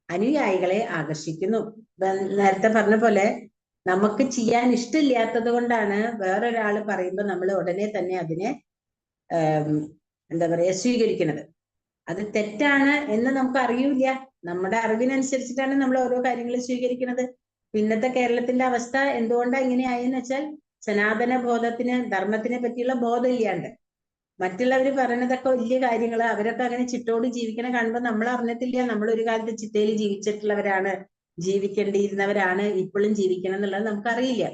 അനുയായികളെ ആകർഷിക്കുന്നു. നേരത്തെ പറഞ്ഞ പോലെ നമുക്ക് ചെയ്യാൻ ഇഷ്ടമില്ലാത്തത് കൊണ്ടാണ് വേറൊരാള് പറയുമ്പോൾ നമ്മൾ ഉടനെ തന്നെ അതിനെ എന്താ പറയാ സ്വീകരിക്കുന്നത്. അത് തെറ്റാണ് എന്ന് നമുക്ക് അറിയൂല. നമ്മുടെ അറിവിനനുസരിച്ചിട്ടാണ് നമ്മൾ ഓരോ കാര്യങ്ങളും സ്വീകരിക്കുന്നത്. ഇന്നത്തെ കേരളത്തിന്റെ അവസ്ഥ എന്തുകൊണ്ടാണ് ഇങ്ങനെ ആയെന്ന് വെച്ചാൽ സനാതന ബോധത്തിന്, ധർമ്മത്തിനെ പറ്റിയുള്ള ബോധം ഇല്ലാണ്ട് മറ്റുള്ളവർ പറയണതൊക്കെ വലിയ കാര്യങ്ങൾ, അവരൊക്കെ അങ്ങനെ ചിട്ടോട് ജീവിക്കണ കാണുമ്പോൾ നമ്മൾ അറിഞ്ഞിട്ടില്ല നമ്മൾ ഒരു കാലത്ത് ചിട്ടയിൽ ജീവിച്ചിട്ടുള്ളവരാണ്, ജീവിക്കേണ്ടിയിരുന്നവരാണ്, ഇപ്പോഴും ജീവിക്കണം എന്നുള്ളത് നമുക്കറിയില്ല.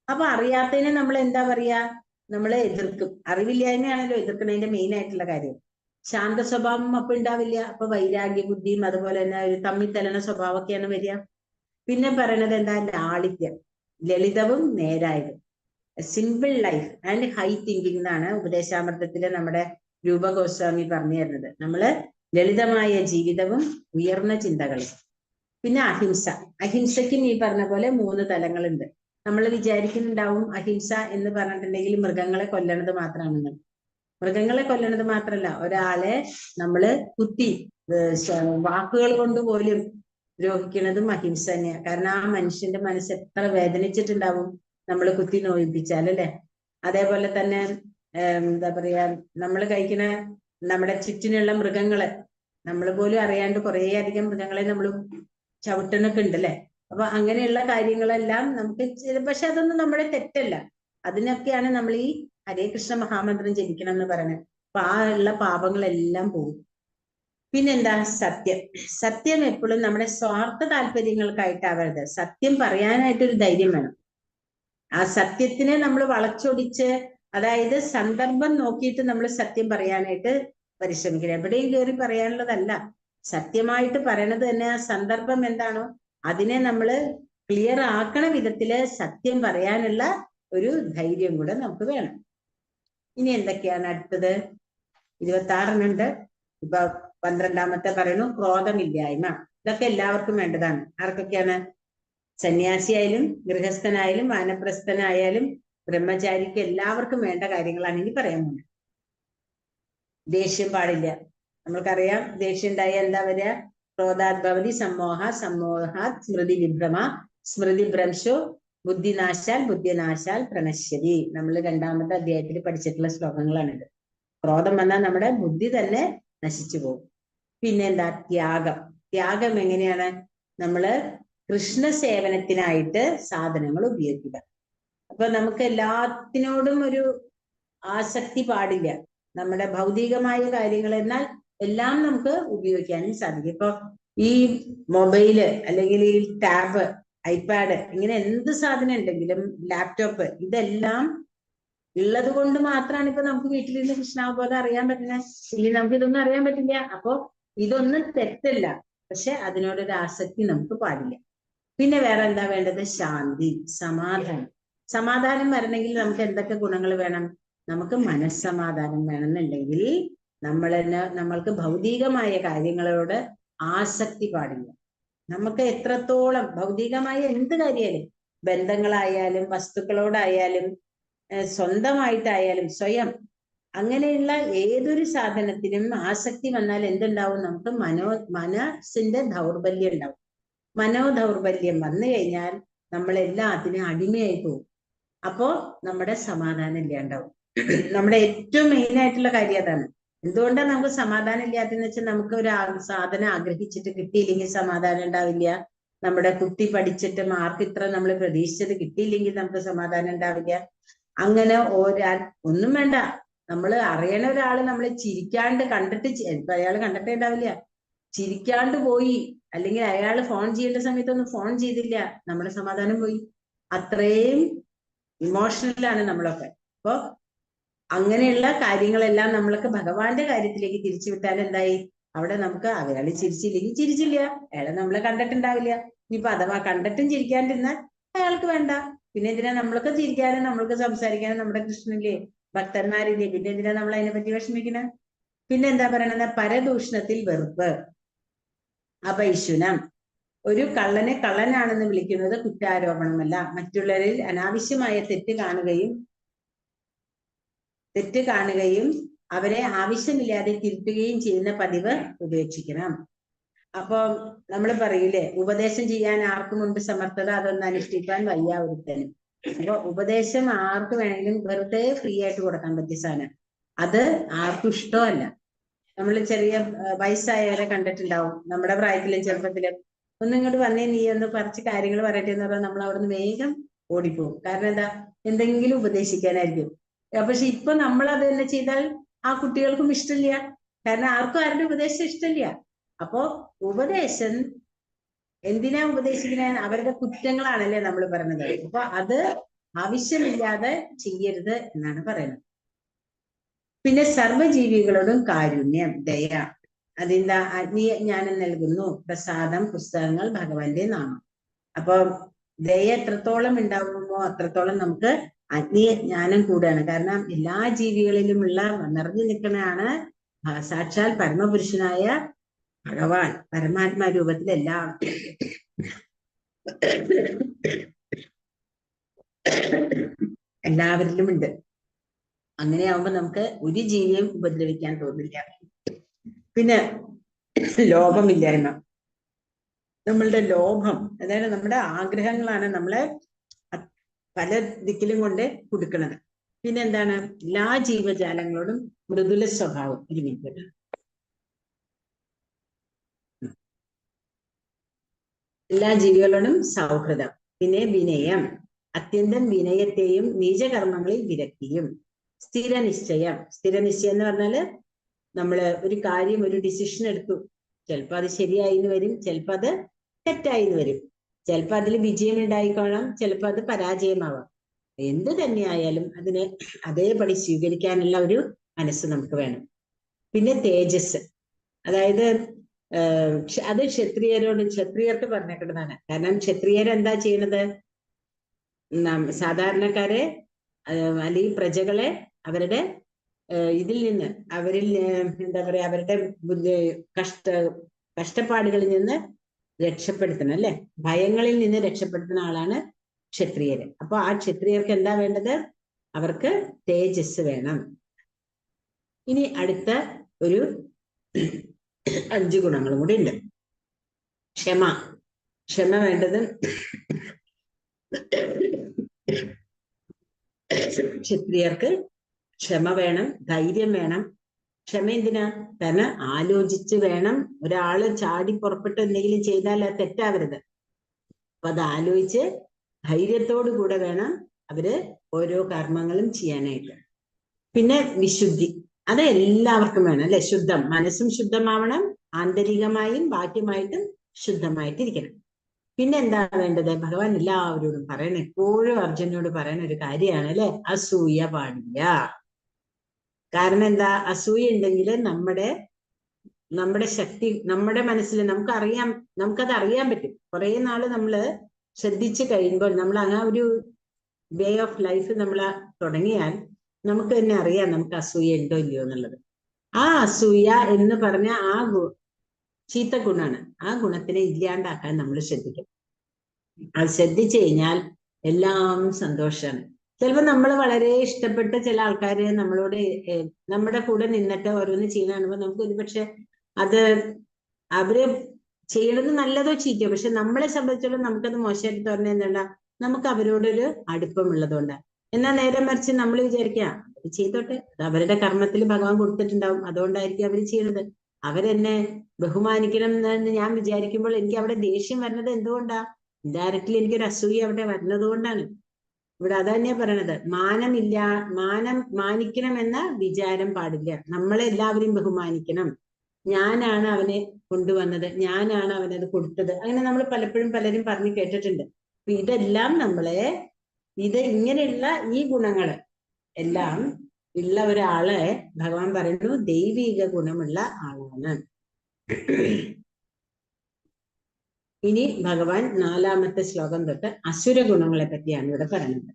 അപ്പൊ അറിയാത്തതിനെ നമ്മൾ എന്താ പറയാ? നമ്മളെ എതിർക്കും. അറിവില്ലായ്മയാണല്ലോ എതിർക്കുന്നതിന്റെ മെയിൻ ആയിട്ടുള്ള കാര്യം. ശാന്ത സ്വഭാവം അപ്പൊ ഉണ്ടാവില്ല. അപ്പൊ വൈരാഗ്യ ബുദ്ധിയും അതുപോലെ തന്നെ ഒരു തമ്മിത്തലണ സ്വഭാവമൊക്കെയാണ് വരിക. പിന്നെ പറയണത് എന്താ? ലാളിത്യം, ലളിതവും നേരായതും, simple life and high thinking എന്നാണ് ഉപദേശാമൃതത്തില് നമ്മുടെ രൂപ ഗോസ്വാമി പറഞ്ഞു തരുന്നത്. നമ്മള് ലളിതമായ ജീവിതവും ഉയർന്ന ചിന്തകളും. പിന്നെ അഹിംസ. അഹിംസയ്ക്കും ഈ പറഞ്ഞ പോലെ 3 തലങ്ങളുണ്ട്. നമ്മൾ വിചാരിക്കുന്നുണ്ടാവും അഹിംസ എന്ന് പറഞ്ഞിട്ടുണ്ടെങ്കിൽ മൃഗങ്ങളെ കൊല്ലണത് മാത്രമാണെന്ന്. മൃഗങ്ങളെ കൊല്ലണത് മാത്രല്ല, ഒരാളെ നമ്മള് കുത്തി വാക്കുകൾ കൊണ്ട് പോലും ദ്രോഹിക്കുന്നതും അഹിംസ തന്നെയാണ്. കാരണം ആ മനുഷ്യന്റെ മനസ്സ് എത്ര വേദനിച്ചിട്ടുണ്ടാവും നമ്മൾ കുത്തി നോയിപ്പിച്ചാൽ അല്ലെ? അതേപോലെ തന്നെ എന്താ പറയാ, നമ്മൾ കഴിക്കുന്ന നമ്മുടെ ചുറ്റിനുള്ള മൃഗങ്ങള് നമ്മൾ പോലും അറിയാണ്ട് കുറേ അധികം മൃഗങ്ങളെ നമ്മൾ ചവിട്ടണൊക്കെ ഉണ്ട് അല്ലെ? അപ്പൊ അങ്ങനെയുള്ള കാര്യങ്ങളെല്ലാം നമുക്ക്, പക്ഷെ അതൊന്നും നമ്മുടെ തെറ്റല്ല. അതിനൊക്കെയാണ് നമ്മൾ ഈ ഹരേ കൃഷ്ണ മഹാമന്ത്രം ജപിക്കണം എന്ന് പറയുന്നത്. അപ്പൊ ആ ഉള്ള പാപങ്ങളെല്ലാം പോകും. പിന്നെന്താ? സത്യം. സത്യം എപ്പോഴും നമ്മുടെ സ്വാർത്ഥ താല്പര്യങ്ങൾക്കായിട്ടാവരുത്. സത്യം പറയാനായിട്ടൊരു ധൈര്യം വേണം. ആ സത്യത്തിനെ നമ്മൾ വളച്ചൊടിച്ച്, അതായത് സന്ദർഭം നോക്കിയിട്ട് നമ്മൾ സത്യം പറയാനായിട്ട് പരിശ്രമിക്കണം. എവിടെയും കയറി പറയാനുള്ളതല്ല. സത്യമായിട്ട് പറയണത് തന്നെ ആ സന്ദർഭം എന്താണോ അതിനെ നമ്മൾ ക്ലിയർ ആക്കണ വിധത്തില് സത്യം പറയാനുള്ള ഒരു ധൈര്യം കൂടെ നമുക്ക് വേണം. ഇനി എന്തൊക്കെയാണ് അടുത്തത്? 26 ഇപ്പൊ 12ാമത്തെ പറയുന്നു ക്രോധമില്ലായ്മ. ഇതൊക്കെ എല്ലാവർക്കും വേണ്ടതാണ്. ആർക്കൊക്കെയാണ്? സന്യാസിയായാലും ഗൃഹസ്ഥനായാലും വാനപ്രസ്ഥനായാലും ബ്രഹ്മചാരിക്ക് എല്ലാവർക്കും വേണ്ട കാര്യങ്ങളാണ് ഇനി പറയാൻ പോകുന്നത്. ദേഷ്യം പാടില്ല. നമ്മൾക്കറിയാം ദേഷ്യം ഉണ്ടായ എന്താ വരിക? ക്രോധാത്ഭവതി സമ്മോഹ, സമ്മോഹാത് സ്മൃതി വിഭ്രമ, സ്മൃതി ഭ്രംശോ ബുദ്ധിനാശാൽ, ബുദ്ധിനാശാൽ പ്രണശ്യതി. നമ്മൾ 2ാമത്തെ അധ്യായത്തിൽ പഠിച്ചിട്ടുള്ള ശ്ലോകങ്ങളാണിത്. ക്രോധം വന്നാൽ നമ്മുടെ ബുദ്ധി തന്നെ നശിച്ചു പോകും. പിന്നെ എന്താ? ത്യാഗം. ത്യാഗം എങ്ങനെയാണ്? നമ്മള് കൃഷ്ണ സേവനത്തിനായിട്ട് സാധനങ്ങൾ ഉപയോഗിക്കുക. അപ്പൊ നമുക്ക് എല്ലാത്തിനോടും ഒരു ആസക്തി പാടില്ല. നമ്മുടെ ഭൗതികമായ കാര്യങ്ങൾ, എന്നാൽ എല്ലാം നമുക്ക് ഉപയോഗിക്കാനും സാധിക്കും. ഇപ്പൊ ഈ മൊബൈല് അല്ലെങ്കിൽ ഈ ടാബ്, ഐപാഡ്, ഇങ്ങനെ എന്ത് സാധനം ഉണ്ടെങ്കിലും ലാപ്ടോപ്പ്, ഇതെല്ലാം ഉള്ളത് കൊണ്ട് മാത്രമാണ് ഇപ്പൊ നമുക്ക് വീട്ടിലിരുന്ന് കൃഷ്ണാവബോധം അറിയാൻ പറ്റുന്നത്. ഇനി നമുക്ക് ഇതൊന്നും അറിയാൻ പറ്റില്ല. അപ്പൊ ഇതൊന്നും തെറ്റല്ല, പക്ഷെ അതിനോടൊരു ആസക്തി നമുക്ക് പാടില്ല. പിന്നെ വേറെ എന്താ വേണ്ടത്? ശാന്തി, സമാധാനം. സമാധാനം വരണമെങ്കിൽ നമുക്ക് എന്തൊക്കെ ഗുണങ്ങൾ വേണം? നമുക്ക് മനസ്സമാധാനം വേണമെന്നുണ്ടെങ്കിൽ നമ്മൾക്ക് ഭൗതികമായ കാര്യങ്ങളോട് ആസക്തി പാടില്ല. നമുക്ക് എത്രത്തോളം ഭൗതികമായ എന്ത് കാര്യമായാലും, ബന്ധങ്ങളായാലും വസ്തുക്കളോടായാലും സ്വന്തമായിട്ടായാലും സ്വയം അങ്ങനെയുള്ള ഏതൊരു സാധനത്തിനും ആസക്തി വന്നാൽ എന്തുണ്ടാവും? നമുക്ക് മനസ്സിന്റെ ദൗർബല്യം ഉണ്ടാവും. മനോദൗർബല്യം വന്നു കഴിഞ്ഞാൽ നമ്മളെല്ലാം അതിന് അടിമയായി പോകും. അപ്പോ നമ്മുടെ സമാധാനം ഇല്ലാണ്ടാവും. നമ്മുടെ ഏറ്റവും മെയിൻ ആയിട്ടുള്ള കാര്യം അതാണ്. എന്തുകൊണ്ടാണ് നമുക്ക് സമാധാനം ഇല്ലാത്തതെന്ന് വെച്ചാൽ നമുക്ക് ഒരു സാധനം ആഗ്രഹിച്ചിട്ട് കിട്ടിയില്ലെങ്കിൽ സമാധാനം ഉണ്ടാവില്ല. നമ്മുടെ കുട്ടി പഠിച്ചിട്ട് മാർക്ക് ഇത്ര നമ്മൾ പ്രതീക്ഷിച്ചത് കിട്ടിയില്ലെങ്കിൽ നമുക്ക് സമാധാനം ഉണ്ടാവില്ല. അങ്ങനെ ഒന്നും വേണ്ട, നമ്മൾ അറിയണ ഒരാള് നമ്മളെ ചിരിക്കാണ്ട് കണ്ടിട്ട് ഇപ്പൊ അയാൾ കണ്ടിട്ടേ ഉണ്ടാവില്ല, ചിരിക്കാണ്ട് പോയി, അല്ലെങ്കിൽ അയാൾ ഫോൺ ചെയ്യേണ്ട സമയത്തൊന്നും ഫോൺ ചെയ്തില്ല, നമ്മുടെ സമാധാനം പോയി. അത്രയും ഇമോഷണലാണ് നമ്മളൊക്കെ. അപ്പൊ അങ്ങനെയുള്ള കാര്യങ്ങളെല്ലാം നമ്മളൊക്കെ ഭഗവാന്റെ കാര്യത്തിലേക്ക് തിരിച്ചു വിട്ടാൽ എന്തായി? അവിടെ നമുക്ക് അയാൾ ചിരിച്ചില്ലെങ്കിൽ ചിരിച്ചില്ല, അയാളെ നമ്മളെ കണ്ടിട്ടുണ്ടാവില്ല. ഇനിയിപ്പൊ അഥവാ കണ്ടിട്ടും ചിരിക്കാണ്ടിരുന്നാൽ അയാൾക്ക് വേണ്ട. പിന്നെ എന്തിനാ നമ്മളൊക്കെ ചിരിക്കാനും നമ്മൾക്ക് സംസാരിക്കാനും നമ്മുടെ കൃഷ്ണനില്ലേ, ഭക്തന്മാരില്ലേ, പിന്നെ എന്തിനാ നമ്മൾ അതിനെ പറ്റി വിഷമിക്കുന്നത്? പിന്നെ എന്താ പറയണത്? പരദൂഷണത്തിൽ വെറുപ്പ്, അപൈശുനം. ഒരു കള്ളനെ കള്ളനാണെന്ന് വിളിക്കുന്നത് കുറ്റാരോപണമല്ല. മറ്റുള്ളവരിൽ അനാവശ്യമായ തെറ്റ് കാണുകയും അവരെ ആവശ്യമില്ലാതെ തിരുത്തുകയും ചെയ്യുന്ന പതിവ് ഉപേക്ഷിക്കണം. അപ്പൊ നമ്മൾ പറയൂലേ, ഉപദേശം ചെയ്യാൻ ആർക്കുമുണ്ട് സമർത്ഥത, അതൊന്ന് അനുഷ്ഠിക്കാൻ വയ്യ ഒരുത്തനും. അപ്പൊ ഉപദേശം ആർക്ക് വേണമെങ്കിലും വെറുതെ ഫ്രീ ആയിട്ട് കൊടുക്കാൻ പറ്റിയ സാധനം. അത് ആർക്കും ഇഷ്ടമല്ല. നമ്മൾ ചെറിയ വയസ്സായവരെ കണ്ടിട്ടുണ്ടാവും, നമ്മുടെ പ്രായത്തിലും ചെറുപ്പത്തിലും. ഒന്ന് ഇങ്ങോട്ട് വന്നേ, നീ ഒന്ന് കുറച്ച് കാര്യങ്ങൾ പറയട്ടെ എന്ന് പറഞ്ഞാൽ നമ്മൾ അവിടുന്ന് വേഗം ഓടിപ്പോകും. കാരണം എന്താ? എന്തെങ്കിലും ഉപദേശിക്കാനായിരിക്കും. പക്ഷെ ഇപ്പൊ നമ്മൾ അത് തന്നെ ചെയ്താൽ ആ കുട്ടികൾക്കും ഇഷ്ടമില്ല. കാരണം ആർക്കും ആരുടെ ഉപദേശം ഇഷ്ടമില്ല. അപ്പോ ഉപദേശം എന്തിനാ ഉപദേശിക്കുന്നത്? അവരുടെ കുറ്റങ്ങളാണല്ലേ നമ്മൾ പറയുന്നത്. അപ്പൊ അത് ആവശ്യമില്ലാതെ ചെയ്യരുത് എന്നാണ് പറയുന്നത്. പിന്നെ സർവ്വജീവികളോടും കാരുണ്യം, ദയ. അതിന്റെ ആത്മീയ ജ്ഞാനം നൽകുന്നു പ്രസാദം, പുസ്തകങ്ങൾ, ഭഗവാന്റെ നാമം. അപ്പൊ ദയ എത്രത്തോളം ഉണ്ടാകുമോ അത്രത്തോളം നമുക്ക് ആത്മീയ ജ്ഞാനം കൂടാണ്. കാരണം എല്ലാ ജീവികളിലുമുള്ള നിറഞ്ഞു നിൽക്കുന്നതാണ് സാക്ഷാൽ പരമപുരുഷനായ ഭഗവാൻ. പരമാത്മാ രൂപത്തിൽ എല്ലാവരിലും ഉണ്ട്. അങ്ങനെയാവുമ്പോ നമുക്ക് ഒരു ജീവിയും ഉപദ്രവിക്കാൻ തോന്നില്ല. പിന്നെ ലോഭമില്ലായ്മ. നമ്മളുടെ ലോഭം, അതായത് നമ്മുടെ ആഗ്രഹങ്ങളാണ് നമ്മളെ പല ദിക്കിലും കൊണ്ട് കൊടുക്കുന്നത്. പിന്നെ എന്താണ്? എല്ലാ ജീവജാലങ്ങളോടും മൃദുല സ്വഭാവം. ഒരു മിനിറ്റ്. എല്ലാ ജീവികളോടും സൗഹൃദം. പിന്നെ വിനയം, അത്യന്തം വിനയത്തെയും നീചകർമ്മങ്ങളിൽ വിരക്തിയും. സ്ഥിരനിശ്ചയം. സ്ഥിരനിശ്ചയം എന്ന് പറഞ്ഞാല് നമ്മള് ഒരു കാര്യം, ഒരു ഡിസിഷൻ എടുത്തു, ചിലപ്പോ അത് ശരിയായി എന്ന് വരും, ചിലപ്പോ അത് തെറ്റായി എന്ന് വരും, ചിലപ്പോ അതിൽ വിജയം ഉണ്ടായിക്കോളാം, ചിലപ്പോ അത് പരാജയമാവാം. എന്ത് തന്നെയായാലും അതിനെ അതേപടി സ്വീകരിക്കാനുള്ള ഒരു മനസ്സ് നമുക്ക് വേണം. പിന്നെ തേജസ്, അതായത് അത് ക്ഷത്രിയർക്ക് പറഞ്ഞേക്കുന്നതാണ്. കാരണം ക്ഷത്രിയർ എന്താ ചെയ്യണത്? സാധാരണക്കാരെ അല്ലെങ്കിൽ പ്രജകളെ അവരുടെ ഇതിൽ നിന്ന്, അവരിൽ എന്താ പറയാ, അവരുടെ കഷ്ടപ്പാടുകളിൽ നിന്ന് രക്ഷപ്പെടുത്തണം, അല്ലെ? ഭയങ്ങളിൽ നിന്ന് രക്ഷപ്പെടുത്തുന്ന ആളാണ് ക്ഷത്രിയര്. അപ്പൊ ആ ക്ഷത്രിയർക്ക് എന്താ വേണ്ടത്? അവർക്ക് തേജസ് വേണം. ഇനി അടുത്ത ഒരു 5 ഗുണങ്ങളും കൂടി ഉണ്ട്. ക്ഷമ. ക്ഷമ വേണ്ടത് ക്ഷത്രിയർക്ക് ക്ഷമ വേണം, ധൈര്യം വേണം. ക്ഷമ എന്തിനാ? കാരണം ആലോചിച്ച് വേണം. ഒരാള് ചാടി പുറപ്പെട്ട് എന്തെങ്കിലും ചെയ്താൽ അത് തെറ്റാവരുത്. അപ്പൊ അത് ആലോചിച്ച് ധൈര്യത്തോടു കൂടെ വേണം അവര് ഓരോ കർമ്മങ്ങളും ചെയ്യാനായിട്ട്. പിന്നെ വിശുദ്ധി, അത് എല്ലാവർക്കും വേണം, അല്ലെ? ശുദ്ധം, മനസ്സും ശുദ്ധമാവണം, ആന്തരികമായും ബാഹ്യമായിട്ടും ശുദ്ധമായിട്ടിരിക്കണം. പിന്നെ എന്താ വേണ്ടത്? ഭഗവാൻ എല്ലാവരോടും പറയണ, എപ്പോഴും അർജുനോട് പറയുന്ന ഒരു കാര്യമാണ്, അല്ലെ? അസൂയ പാടില്ല. കാരണം എന്താ? അസൂയ ഉണ്ടെങ്കിൽ നമ്മുടെ ശക്തി, നമ്മുടെ മനസ്സിൽ നമുക്കത് അറിയാൻ പറ്റും. കുറെ നാള് നമ്മള് ശ്രദ്ധിച്ചു കഴിയുമ്പോൾ, നമ്മൾ ആ ഒരു വേ ഓഫ് ലൈഫ് നമ്മൾ തുടങ്ങിയാൽ നമുക്ക് തന്നെ അറിയാം നമുക്ക് അസൂയ ഉണ്ടോ ഇല്ലയോ എന്നുള്ളത്. ആ അസൂയ എന്ന് പറഞ്ഞ ആ ചീത്ത ഗുണാണ്. ആ ഗുണത്തിനെ ഇല്ലാണ്ടാക്കാൻ നമ്മൾ ശ്രദ്ധിക്കും. അത് ശ്രദ്ധിച്ചു കഴിഞ്ഞാൽ എല്ലാം സന്തോഷമാണ്. ചിലപ്പോൾ നമ്മൾ വളരെ ഇഷ്ടപ്പെട്ട ചില ആൾക്കാര് നമ്മളോട് നമ്മുടെ കൂടെ നിന്നിട്ട് ഓരോന്ന് ചെയ്യുന്ന കാണുമ്പോൾ നമുക്ക് ഒരുപക്ഷെ അത് അവര് ചെയ്യണത് നല്ലതോ ചീത്തയോ, പക്ഷെ നമ്മളെ സംബന്ധിച്ചിടത്തോളം നമുക്കത് മോശമായിട്ട് തോന്നുന്നത് എന്തുകൊണ്ടാ, നമുക്ക് അവരോടൊരു അടുപ്പമുള്ളതുകൊണ്ടാണ്. എന്നാൽ നേരെ മറിച്ച് നമ്മൾ വിചാരിക്കുക അവര് ചെയ്തോട്ടെ, അത് അവരുടെ കർമ്മത്തിൽ ഭഗവാൻ കൊടുത്തിട്ടുണ്ടാവും, അതുകൊണ്ടായിരിക്കും അവര് ചെയ്യണത്. അവരെന്നെ ബഹുമാനിക്കണം എന്ന് ഞാൻ വിചാരിക്കുമ്പോൾ എനിക്ക് അവിടെ ദേഷ്യം വരുന്നത് എന്തുകൊണ്ടാ? ഇൻഡയറക്റ്റ്ലി എനിക്കൊരു അസൂയ അവിടെ വരുന്നത് കൊണ്ടാണ്. ഇവിടെ അത് തന്നെയാ പറയണത്, മാനിക്കണം എന്ന വിചാരം പാടില്ല. നമ്മളെ എല്ലാവരെയും ബഹുമാനിക്കണം. ഞാനാണ് അവനെ കൊണ്ടുവന്നത്, ഞാനാണ് അവനത് കൊടുത്തത്, അങ്ങനെ നമ്മൾ പലപ്പോഴും പലരും പറഞ്ഞു കേട്ടിട്ടുണ്ട്. അപ്പൊ ഇതെല്ലാം ഇങ്ങനെയുള്ള ഈ ഗുണങ്ങള് എല്ലാം ഉള്ള ഒരാളെ ഭഗവാൻ പറയുന്നു ദൈവിക ഗുണമുള്ള ആളാണ്. ഇനി ഭഗവാൻ 4-ാമത്തെ ശ്ലോകം തൊട്ട് അസുര ഗുണങ്ങളെ പറ്റിയാണ് ഇവിടെ പറയുന്നത്.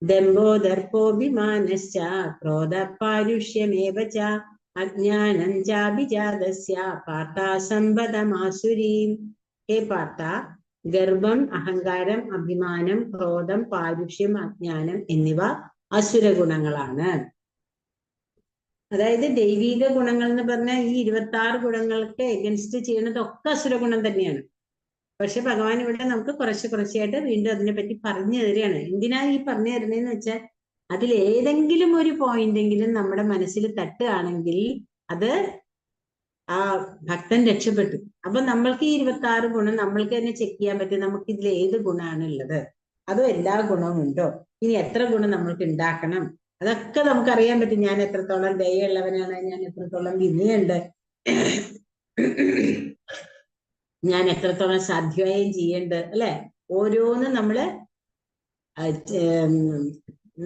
ദമ്പോ ദർപ്പോഭിമാനശ്ച ക്രോധ പാരുഷ്യമേവ ച അജ്ഞാനം ചാഭിജാതസ്യ പാർത്താ സമ്പദമാസുരീം. ഹേ പാർത്ത, ഗർഭം, അഹങ്കാരം, അഭിമാനം, ക്രോധം, പാരുഷ്യം, അജ്ഞാനം എന്നിവ അസുര ഗുണങ്ങളാണ്. അതായത് ദൈവിക ഗുണങ്ങൾ എന്ന് പറഞ്ഞാൽ ഈ 26 ഗുണങ്ങൾക്ക് എഗൻസ്റ്റ് ചെയ്യുന്നതൊക്കെ അസുര ഗുണം തന്നെയാണ്. പക്ഷെ ഭഗവാൻ ഇവിടെ നമുക്ക് കുറച്ചായിട്ട് വീണ്ടും അതിനെപ്പറ്റി പറഞ്ഞു തരികയാണ്. എന്തിനാ ഈ പറഞ്ഞു തരുന്നതെന്ന് വെച്ചാൽ അതിലേതെങ്കിലും ഒരു പോയിന്റെങ്കിലും നമ്മുടെ മനസ്സിൽ തട്ടുകയാണെങ്കിൽ അത് ആ ഭക്തൻ രക്ഷപ്പെട്ടു. അപ്പൊ നമ്മൾക്ക് ഈ 26 ഗുണം നമ്മൾക്ക് തന്നെ ചെക്ക് ചെയ്യാൻ പറ്റും. നമുക്ക് ഇതിൽ ഏത് ഗുണമാണ് ഉള്ളത്, അതോ എല്ലാ ഗുണവും ഉണ്ടോ, ഇനി എത്ര ഗുണം നമ്മൾക്ക് ഉണ്ടാക്കണം, അതൊക്കെ നമുക്കറിയാൻ പറ്റും. ഞാൻ എത്രത്തോളം ദയുള്ളവനാണ്, ഞാൻ എത്രത്തോളം വിനയുണ്ട്, ഞാൻ എത്രത്തോളം സാധ്യമായും ചെയ്യേണ്ടത്, അല്ലെ? ഓരോന്നും നമ്മള്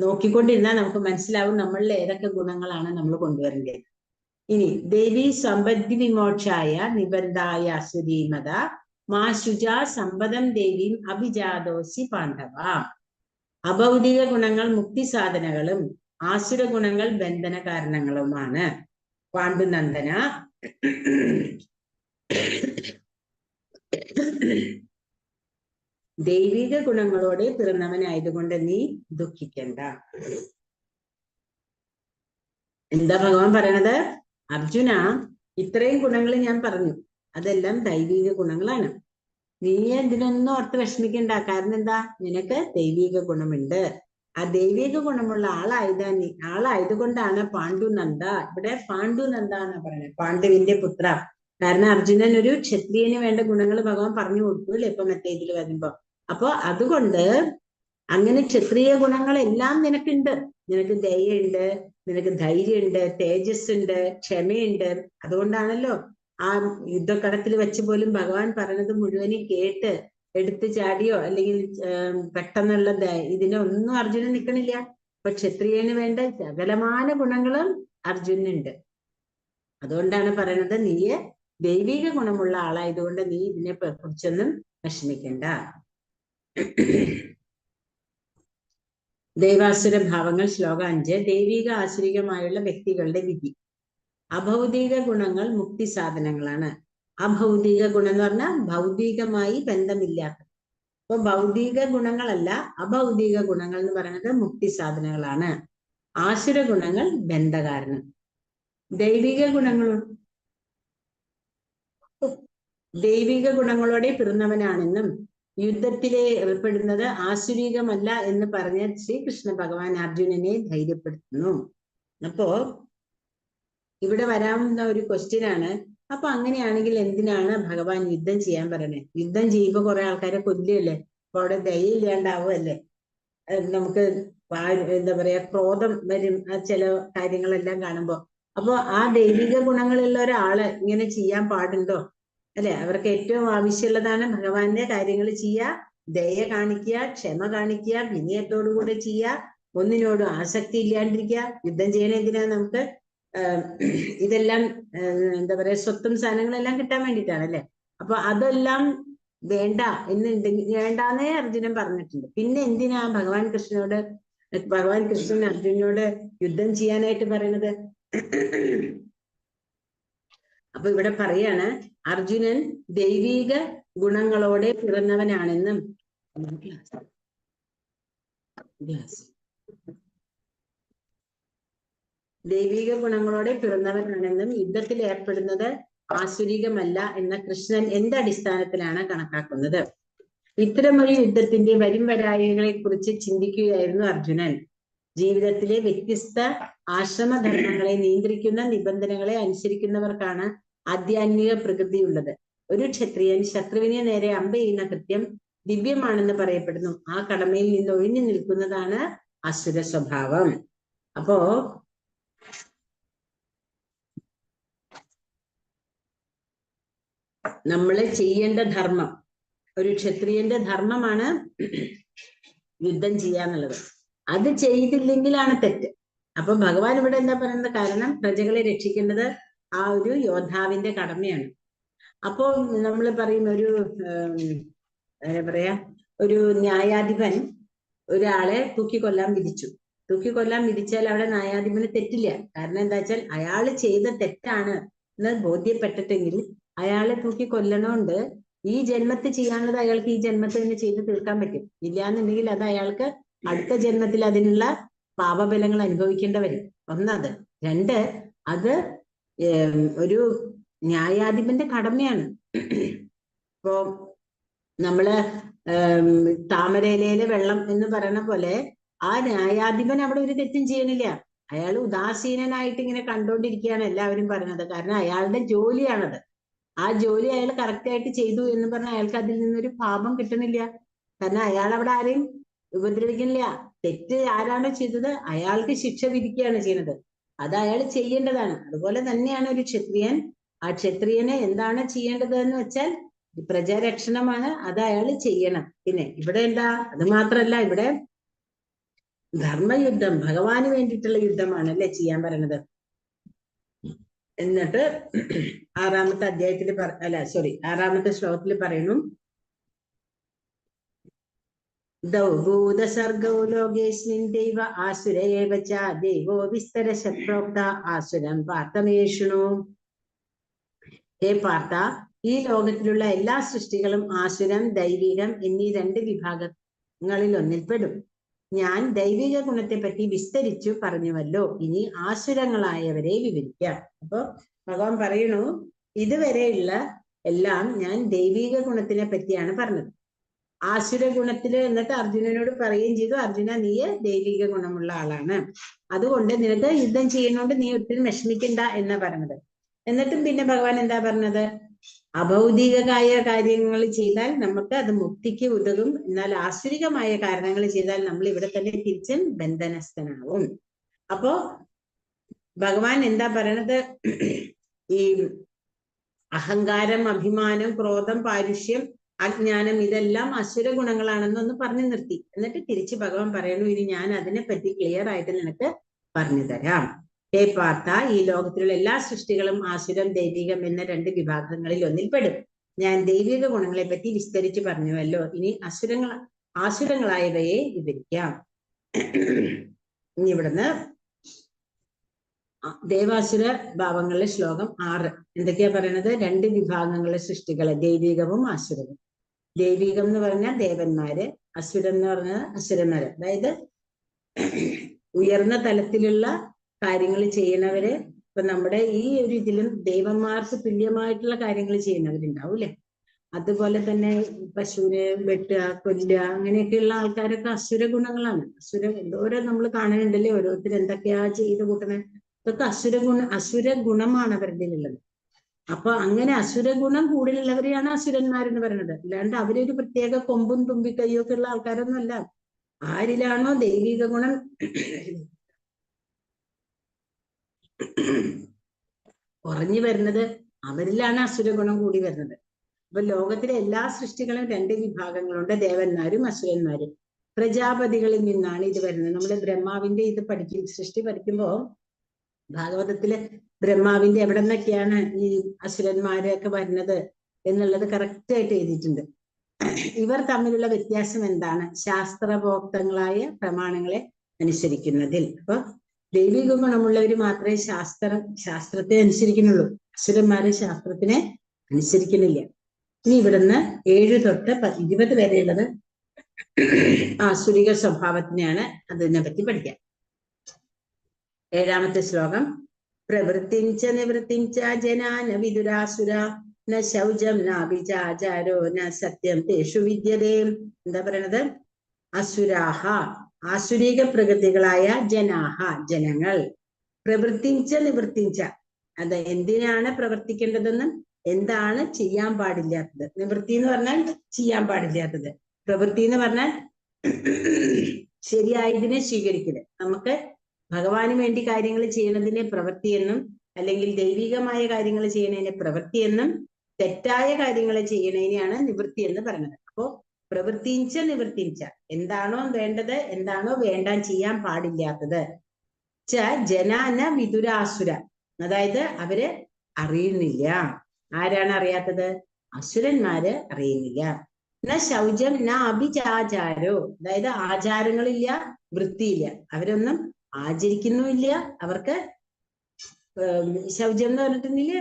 നോക്കിക്കൊണ്ടിരുന്നാൽ നമുക്ക് മനസ്സിലാവും നമ്മളിൽ ഏതൊക്കെ ഗുണങ്ങളാണ് നമ്മൾ കൊണ്ടുവരേണ്ടത്. ഇനി ദേവി സമ്പദ്ദി വിമോക്ഷായ നിബന്ധായ അസുരീമത മാ ശുച സമ്പദം ദേവീം അഭിജാതോസി പാണ്ഡവ. അഭൗതിക ഗുണങ്ങൾ മുക്തി സാധനങ്ങളും ആസുര ഗുണങ്ങൾ ബന്ധന കാരണങ്ങളുമാണ്. പാണ്ഡുനന്ദന, ദൈവിക ഗുണങ്ങളോടെ പിറന്നവനായതുകൊണ്ട് നീ ദുഃഖിക്കണ്ട. എന്താ ഭഗവാൻ പറയണത്? അർജുന, ഇത്രയും ഗുണങ്ങൾ ഞാൻ പറഞ്ഞു, അതെല്ലാം ദൈവിക ഗുണങ്ങളാണ്. നീ ഇതിനൊന്നും ഓർത്ത് വിഷമിക്കണ്ട. കാരണം എന്താ? നിനക്ക് ദൈവിക ഗുണമുണ്ട്. ആ ദൈവിക ഗുണമുള്ള ആളായതുകൊണ്ടാണ് പാണ്ഡുനന്ദ. ഇവിടെ പാണ്ഡുനന്ദ എന്നാ പറയുന്നത്, പാണ്ഡുവിന്റെ പുത്ര. കാരണം അർജുനൻ ഒരു ക്ഷത്രിയന് വേണ്ട ഗുണങ്ങൾ ഭഗവാൻ പറഞ്ഞു കൊടുത്തു അല്ലേ ഇപ്പൊ മറ്റേ ഇതിൽ വരുമ്പോ. അപ്പൊ അതുകൊണ്ട് അങ്ങനെ ക്ഷത്രിയ ഗുണങ്ങളെല്ലാം നിനക്കുണ്ട്. നിനക്ക് ദയുണ്ട്, നിനക്ക് ധൈര്യമുണ്ട്, തേജസ് ഉണ്ട്, ക്ഷമയുണ്ട്. അതുകൊണ്ടാണല്ലോ ആ യുദ്ധക്കളത്തിൽ വെച്ച് പോലും ഭഗവാൻ പറഞ്ഞത് മുഴുവനും കേട്ട് എടുത്തു ചാടിയോ അല്ലെങ്കിൽ പെട്ടെന്നുള്ള ഇതിനൊന്നും അർജുനൻ നിൽക്കണില്ല. അപ്പൊ ക്ഷത്രിയന് വേണ്ട സകലമാന ഗുണങ്ങളും അർജുനുണ്ട്. അതുകൊണ്ടാണ് പറയുന്നത് നീ ദൈവിക ഗുണമുള്ള ആളായതുകൊണ്ട് നീ ഇതിനെ കുറിച്ചൊന്നും വിഷമിക്കണ്ട. ദൈവാസുര ഭാവങ്ങൾ ശ്ലോകം 5. ദൈവിക ആസുരികമായുള്ള വ്യക്തികളുടെ വിധി. അഭൗതിക ഗുണങ്ങൾ മുക്തി സാധനങ്ങളാണ്. അഭൗതിക ഗുണം എന്ന് പറഞ്ഞാൽ ഭൗതികമായി ബന്ധമില്ലാത്ത. അപ്പൊ ഭൗതിക ഗുണങ്ങളല്ല, അഭൗതിക ഗുണങ്ങൾ എന്ന് പറയുന്നത് മുക്തി സാധനങ്ങളാണ്. ആസുര ഗുണങ്ങൾ ബന്ധകാരണം. ദൈവിക ഗുണങ്ങളോടെ പിറന്നവനാണെന്നും യുദ്ധത്തിലെ ഏർപ്പെടുന്നത് ആസുരികമല്ല എന്ന് പറഞ്ഞ ശ്രീകൃഷ്ണ ഭഗവാൻ അർജുനനെ ധൈര്യപ്പെടുത്തുന്നു. അപ്പോ ഇവിടെ വരാവുന്ന ഒരു ക്വസ്റ്റ്യൻ ആണ്, അപ്പൊ അങ്ങനെയാണെങ്കിൽ എന്തിനാണ് ഭഗവാൻ യുദ്ധം ചെയ്യാൻ പറയണേ? യുദ്ധം ചെയ്യുമ്പോ കുറെ ആൾക്കാരെ കൊല്ലുകയല്ലേ, അപ്പൊ അവിടെ ദയയില്ലാണ്ടാവുമല്ലേ, നമുക്ക് എന്താ പറയാ ക്രോധം വരും ചില കാര്യങ്ങളെല്ലാം കാണുമ്പോ. അപ്പൊ ആ ദൈവിക ഗുണങ്ങളുള്ള ഒരാള് ഇങ്ങനെ ചെയ്യാൻ പാടുണ്ടോ? അല്ലെ, അവർക്ക് ഏറ്റവും ആവശ്യമുള്ളതാണ് ഭഗവാന്റെ കാര്യങ്ങൾ ചെയ്യുക, ദയ കാണിക്കുക, ക്ഷമ കാണിക്കുക, വിനയത്തോടുകൂടെ ചെയ്യുക, ഒന്നിനോടും ആസക്തി ഇല്ലാണ്ടിരിക്കുക. യുദ്ധം ചെയ്യണ എന്തിനാ? നമുക്ക് ഇതെല്ലാം എന്താ പറയാ സ്വത്തും സാധനങ്ങളെല്ലാം കിട്ടാൻ വേണ്ടിയിട്ടാണ് അല്ലെ. അപ്പൊ അതെല്ലാം വേണ്ട എന്നുണ്ടെങ്കിൽ വേണ്ടാന്നേ അർജുനൻ പറഞ്ഞിട്ടുണ്ട്. പിന്നെ എന്തിനാ ഭഗവാൻ കൃഷ്ണൻ അർജുനനോട് യുദ്ധം ചെയ്യാനായിട്ട് പറയണത്? അപ്പൊ ഇവിടെ പറയാണ് അർജുനൻ ദൈവിക ഗുണങ്ങളോടെ പിറന്നവനാണെന്നും ദൈവിക ഗുണങ്ങളോടെ പിറന്നവരാണെന്നും യുദ്ധത്തിൽ ഏർപ്പെടുന്നത് ആസുരികമല്ല എന്ന കൃഷ്ണൻ എന്ത് അടിസ്ഥാനത്തിലാണ് കണക്കാക്കുന്നത്? ഇത്തരമൊരു യുദ്ധത്തിന്റെ വരും വരായികളെ കുറിച്ച് ചിന്തിക്കുകയായിരുന്നു അർജുനൻ. ജീവിതത്തിലെ വ്യത്യസ്ത ആശ്രമധർമ്മങ്ങളെ നിയന്ത്രിക്കുന്ന നിബന്ധനകളെ അനുസരിക്കുന്നവർക്കാണ് ആധ്യാത്മിക പ്രകൃതിയുള്ളത്. ഒരു ക്ഷത്രിയൻ ശത്രുവിനെ നേരെ അമ്പ് ചെയ്യുന്ന കൃത്യം ദിവ്യമാണെന്ന് പറയപ്പെടുന്നു. ആ കടമയിൽ നിന്ന് ഒഴിഞ്ഞു നിൽക്കുന്നതാണ് അസുര സ്വഭാവം. അപ്പോ നമ്മള് ചെയ്യേണ്ട ധർമ്മം, ഒരു ക്ഷത്രിയന്റെ ധർമ്മമാണ് യുദ്ധം ചെയ്യാന്നുള്ളത്. അത് ചെയ്തില്ലെങ്കിലാണ് തെറ്റ്. അപ്പൊ ഭഗവാൻ ഇവിടെ എന്താ പറയുന്നത്? കാരണം പ്രജകളെ രക്ഷിക്കേണ്ടത് ആ ഒരു യോദ്ധാവിന്റെ കടമയാണ്. അപ്പോ നമ്മൾ പറയും ഒരു എന്താ പറയാ, ഒരു ന്യായാധിപൻ ഒരാളെ തൂക്കിക്കൊല്ലാൻ വിധിച്ചു. തൂക്കിക്കൊല്ലാൻ വിധിച്ചാൽ അവിടെ ന്യായാധിപന് തെറ്റില്ല. കാരണം എന്താ വെച്ചാൽ അയാൾ ചെയ്ത തെറ്റാണ് എന്ന് ബോധ്യപ്പെട്ടിട്ടെങ്കിൽ അയാളെ തൂക്കിക്കൊല്ലണോണ്ട് ഈ ജന്മത്തിൽ ചെയ്യാനുള്ളത് അയാൾക്ക് ഈ ജന്മത്തിൽ തന്നെ ചെയ്ത് തീർക്കാൻ പറ്റും. ഇല്ലാന്നുണ്ടെങ്കിൽ അത് അയാൾക്ക് അടുത്ത ജന്മത്തിൽ അതിനുള്ള പാപബലങ്ങൾ അനുഭവിക്കേണ്ട വരും. ഒന്നത്. രണ്ട്, അത് ഒരു ന്യായാധിപന്റെ കടമയാണ്. ഇപ്പോ നമ്മള് താമരയിലെ വെള്ളം എന്ന് പറയുന്ന പോലെ ആ ന്യായാധിപൻ അവിടെ ഒരു തെറ്റും ചെയ്യണില്ല. അയാൾ ഉദാസീനനായിട്ട് ഇങ്ങനെ കണ്ടോണ്ടിരിക്കുകയാണ് എല്ലാവരും പറയുന്നത്. കാരണം അയാളുടെ ജോലിയാണത്. ആ ജോലി അയാൾ കറക്റ്റ് ആയിട്ട് ചെയ്തു എന്ന് പറഞ്ഞാൽ അയാൾക്ക് അതിൽ നിന്നൊരു പാപം കിട്ടണില്ല. കാരണം അയാൾ അവിടെ ആരെയും ഉപദ്രവിക്കുന്നില്ല. തെറ്റ് ആരാണോ ചെയ്തത് അയാൾക്ക് ശിക്ഷ വിധിക്കുകയാണ് ചെയ്യുന്നത്. അത് അയാൾ ചെയ്യേണ്ടതാണ്. അതുപോലെ തന്നെയാണ് ഒരു ക്ഷത്രിയൻ. ആ ക്ഷത്രിയനെ എന്താണ് ചെയ്യേണ്ടത് എന്ന് വെച്ചാൽ പ്രജാരക്ഷണമാണ്. അത് അയാൾ ചെയ്യണം. പിന്നെ ഇവിടെ എന്താ, അത് മാത്രല്ല, ഇവിടെ ധർമ്മയുദ്ധം, ഭഗവാന് വേണ്ടിയിട്ടുള്ള യുദ്ധമാണ് അല്ലെ ചെയ്യാൻ പറയുന്നത്. എന്നിട്ട് ആറാമത്തെ അധ്യായത്തിൽ ആറാമത്തെ ശ്ലോകത്തിൽ പറയുന്നു, ദൗഭൂതസർഗോ ലോകേസ്മിൻ ദൈവ ആസുരയേവ ച ദൈവോ വിസ്തരശ പ്രോക്ത ആസുരം പാർത്ഥമേഷണു. ഹേ പാർത്ഥ, ഈ ലോകത്തിലുള്ള എല്ലാ സൃഷ്ടികളും ആസുരം, ദൈവികം എന്നീ രണ്ട് വിഭാഗങ്ങളിൽ ഒന്നിൽപ്പെടും. ഞാൻ ദൈവിക ഗുണത്തെ പറ്റി വിസ്തരിച്ചു പറഞ്ഞുവല്ലോ, ഇനി ആസുരങ്ങളായവരെ വിവരിക്കാം. അപ്പൊ ഭഗവാൻ പറയണു, ഇതുവരെയുള്ള എല്ലാം ഞാൻ ദൈവിക ഗുണത്തിനെ പറ്റിയാണ് പറഞ്ഞത്. ആസുര ഗുണത്തില് എന്നിട്ട് അർജുനനോട് പറയുകയും ചെയ്തു, അർജുന, നീ ദൈവിക ഗുണമുള്ള ആളാണ്, അതുകൊണ്ട് നിനക്ക് യുദ്ധം ചെയ്യുന്നോണ്ട് നീ ഒത്തിരി വിഷമിക്കണ്ട എന്നാ പറഞ്ഞത്. എന്നിട്ടും പിന്നെ ഭഗവാൻ എന്താ പറഞ്ഞത്? അഭൗതികമായ കാര്യങ്ങൾ ചെയ്താൽ നമുക്ക് അത് മുക്തിക്ക് ഉതകും, എന്നാൽ ആസുരികമായ കാരണങ്ങൾ ചെയ്താൽ നമ്മൾ ഇവിടെ തന്നെ തിരിച്ചും ബന്ധനസ്ഥനാവും. അപ്പോ ഭഗവാൻ എന്താ പറയണത്? ഈ അഹങ്കാരം, അഭിമാനം, ക്രോധം, പാരുഷ്യം, അജ്ഞാനം, ഇതെല്ലാം അസുര ഗുണങ്ങളാണെന്നൊന്ന് പറഞ്ഞു നിർത്തി. എന്നിട്ട് തിരിച്ച് ഭഗവാൻ പറയണു, ഇനി ഞാൻ അതിനെപ്പറ്റി ക്ലിയർ ആയിട്ട് നിനക്ക് പറഞ്ഞു തരാം. ഹേ പാർത്ഥ, ഈ ലോകത്തിലുള്ള എല്ലാ സൃഷ്ടികളും ആസുരം, ദൈവികം എന്ന രണ്ട് വിഭാഗങ്ങളിൽ ഒന്നിൽപ്പെടും. ഞാൻ ദൈവിക ഗുണങ്ങളെ പറ്റി വിസ്തരിച്ച് പറഞ്ഞുവല്ലോ, ഇനി ആസുരങ്ങളായവയെ വിവരിക്കാം. ഇനി ഇവിടുന്ന് ദേവാസുര ഭാവങ്ങളിലെ ശ്ലോകം 6 എന്തൊക്കെയാ പറയണത്? രണ്ട് വിഭാഗങ്ങളിലെ സൃഷ്ടികളെ, ദൈവികവും ആസുരവും. ദൈവികം എന്ന് പറഞ്ഞാൽ ദേവന്മാര്, അസുരം എന്ന് പറഞ്ഞാൽ അസുരന്മാര്. അതായത് ഉയർന്ന തലത്തിലുള്ള കാര്യങ്ങൾ ചെയ്യുന്നവര്. ഇപ്പൊ നമ്മുടെ ഈ ഒരു ഇതിലും ദേവന്മാർക്ക് തുല്യമായിട്ടുള്ള കാര്യങ്ങൾ ചെയ്യുന്നവരുണ്ടാവൂലേ. അതുപോലെ തന്നെ പശുവിനെ വെട്ടുക, കൊല്ലുക, അങ്ങനെയൊക്കെയുള്ള ആൾക്കാരൊക്കെ അസുര ഗുണങ്ങളാണ്. എന്തോരം നമ്മൾ കാണുന്നുണ്ടല്ലേ, ഓരോരുത്തർ എന്തൊക്കെയാ ചെയ്ത് കൂട്ടണേ. ഇതൊക്കെ അസുര ഗുണമാണ് അവരുടെ ഉള്ളത്. അപ്പൊ അങ്ങനെ അസുര ഗുണം കൂടുതലുള്ളവരെയാണ് അസുരന്മാരെന്ന് പറയുന്നത്. അല്ലാണ്ട് അവരൊരു പ്രത്യേക കൊമ്പും തുമ്പിക്കൈയും ഒക്കെ ഉള്ള ആൾക്കാരൊന്നും അല്ല. ആരിലാണോ ദൈവിക ഗുണം കുറഞ്ഞു വരുന്നത് അവരിലാണ് അസുര ഗുണം കൂടി വരുന്നത്. അപ്പൊ ലോകത്തിലെ എല്ലാ സൃഷ്ടികളും രണ്ട് വിഭാഗങ്ങളുണ്ട്, ദേവന്മാരും അസുരന്മാരും. പ്രജാപതികളിൽ നിന്നാണ് ഇത് വരുന്നത്. നമ്മള് ബ്രഹ്മാവിന്റെ ഇത് സൃഷ്ടി പഠിക്കുമ്പോ ഭാഗവതത്തില് ബ്രഹ്മാവിന്റെ എവിടെ നിന്നൊക്കെയാണ് ഈ അസുരന്മാരൊക്കെ വരുന്നത് എന്നുള്ളത് കറക്റ്റ് ആയിട്ട് എഴുതിയിട്ടുണ്ട്. ഇവർ തമ്മിലുള്ള വ്യത്യാസം എന്താണ്? ശാസ്ത്രഭോക്തങ്ങളായ പ്രമാണങ്ങളെ അനുസരിക്കുന്നതിൽ. അപ്പൊ ദൈവിക ഗുണമുള്ളവർ മാത്രമേ ശാസ്ത്രത്തെ അനുസരിക്കുന്നുള്ളൂ. അസുരന്മാരെ ശാസ്ത്രത്തിനെ അനുസരിക്കുന്നില്ല. ഇനി ഇവിടുന്ന് 7 തൊട്ട് 20 വരെയുള്ളത് ആസുരിക സ്വഭാവത്തിനെയാണ് അതിനെ പറ്റി പഠിക്കാം. 7ാമത്തെ ശ്ലോകം. പ്രവൃത്തിഞ്ച നിവൃത്തിഞ്ച ജനാന വിദുരാസുര ന ശൗചം നാഭിചാചാരോ ന സത്യം തേഷു വിദ്യതേ. എന്താ പറയണത്? അസുരാഹ, ആസുരിക പ്രകൃതികളായ ജനാഹ, ജനങ്ങൾ. പ്രവൃത്തിഞ്ച നിവൃത്തിഞ്ച, അത് എന്തിനാണ് പ്രവർത്തിക്കേണ്ടതെന്നും എന്താണ് ചെയ്യാൻ പാടില്ലാത്തത്. നിവൃത്തി എന്ന് പറഞ്ഞാൽ ചെയ്യാൻ പാടില്ലാത്തത്, പ്രവൃത്തി എന്ന് പറഞ്ഞാൽ ശരിയായതിനെ സ്വീകരിക്കല്. നമുക്ക് ഭഗവാന് വേണ്ടി കാര്യങ്ങൾ ചെയ്യണതിനെ പ്രവൃത്തി എന്നും, അല്ലെങ്കിൽ ദൈവികമായ കാര്യങ്ങൾ ചെയ്യണതിനെ പ്രവൃത്തി എന്നും, തെറ്റായ കാര്യങ്ങൾ ചെയ്യണതിനെയാണ് നിവൃത്തി എന്ന് പറയുന്നത്. അപ്പോ പ്രവൃത്തിഞ്ച നിവൃത്തിഞ്ച, എന്താണോ വേണ്ടത്, എന്താണോ വേണ്ടാൻ ചെയ്യാൻ പാടില്ലാത്തത്. ജനാന വിദുരാസുര, അതായത് അവര് അറിയുന്നില്ല. ആരാണ് അറിയാത്തത്? അസുരന്മാര് അറിയുന്നില്ല. ന ശൗചം ന അഭിചാചാരോ, അതായത് ആചാരങ്ങളില്ല, വൃത്തിയില്ല, അവരൊന്നും ആചരിക്കുന്നുമില്ല. അവർക്ക് ശൗചം എന്ന് പറഞ്ഞിട്ടുണ്ടെങ്കിൽ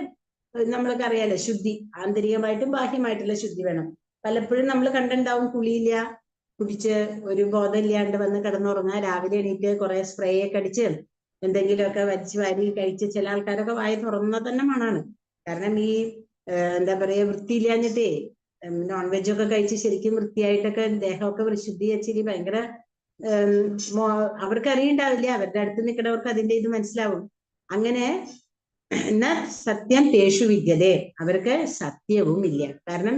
നമ്മൾക്ക് അറിയാലോ, ശുദ്ധി, ആന്തരികമായിട്ടും ബാഹ്യമായിട്ടുള്ള ശുദ്ധി വേണം. പലപ്പോഴും നമ്മൾ കണ്ടിട്ടുണ്ടാവും, കുളിയില്ല, കുടിച്ച് ഒരു ബോധമില്ലാണ്ട് വന്ന് കിടന്നുറങ്ങാൻ, രാവിലെ എണീറ്റ് കുറെ സ്പ്രേ ഒക്കെ അടിച്ച് എന്തെങ്കിലുമൊക്കെ വലിച്ചു വാരി കഴിച്ച് ചില ആൾക്കാരൊക്കെ വായ തുറന്ന തന്നെ മണാണ്. കാരണം ഈ എന്താ പറയാ, വൃത്തിയില്ലാഞ്ഞിട്ടേ നോൺ വെജ് ഒക്കെ കഴിച്ച് ശരിക്കും വൃത്തിയായിട്ടൊക്കെ ദേഹമൊക്കെ ശുദ്ധീകരിച്ചിട്ട് ഭയങ്കര അവർക്ക് അറിയണ്ടാവില്ല, അവരുടെ അടുത്ത് നിൽക്കുന്നവർക്ക് അതിന്റെ ഇത് മനസ്സിലാവും. അങ്ങനെ സത്യം തേഷു വിദ്യതേ, അവർക്ക് സത്യവും ഇല്ല. കാരണം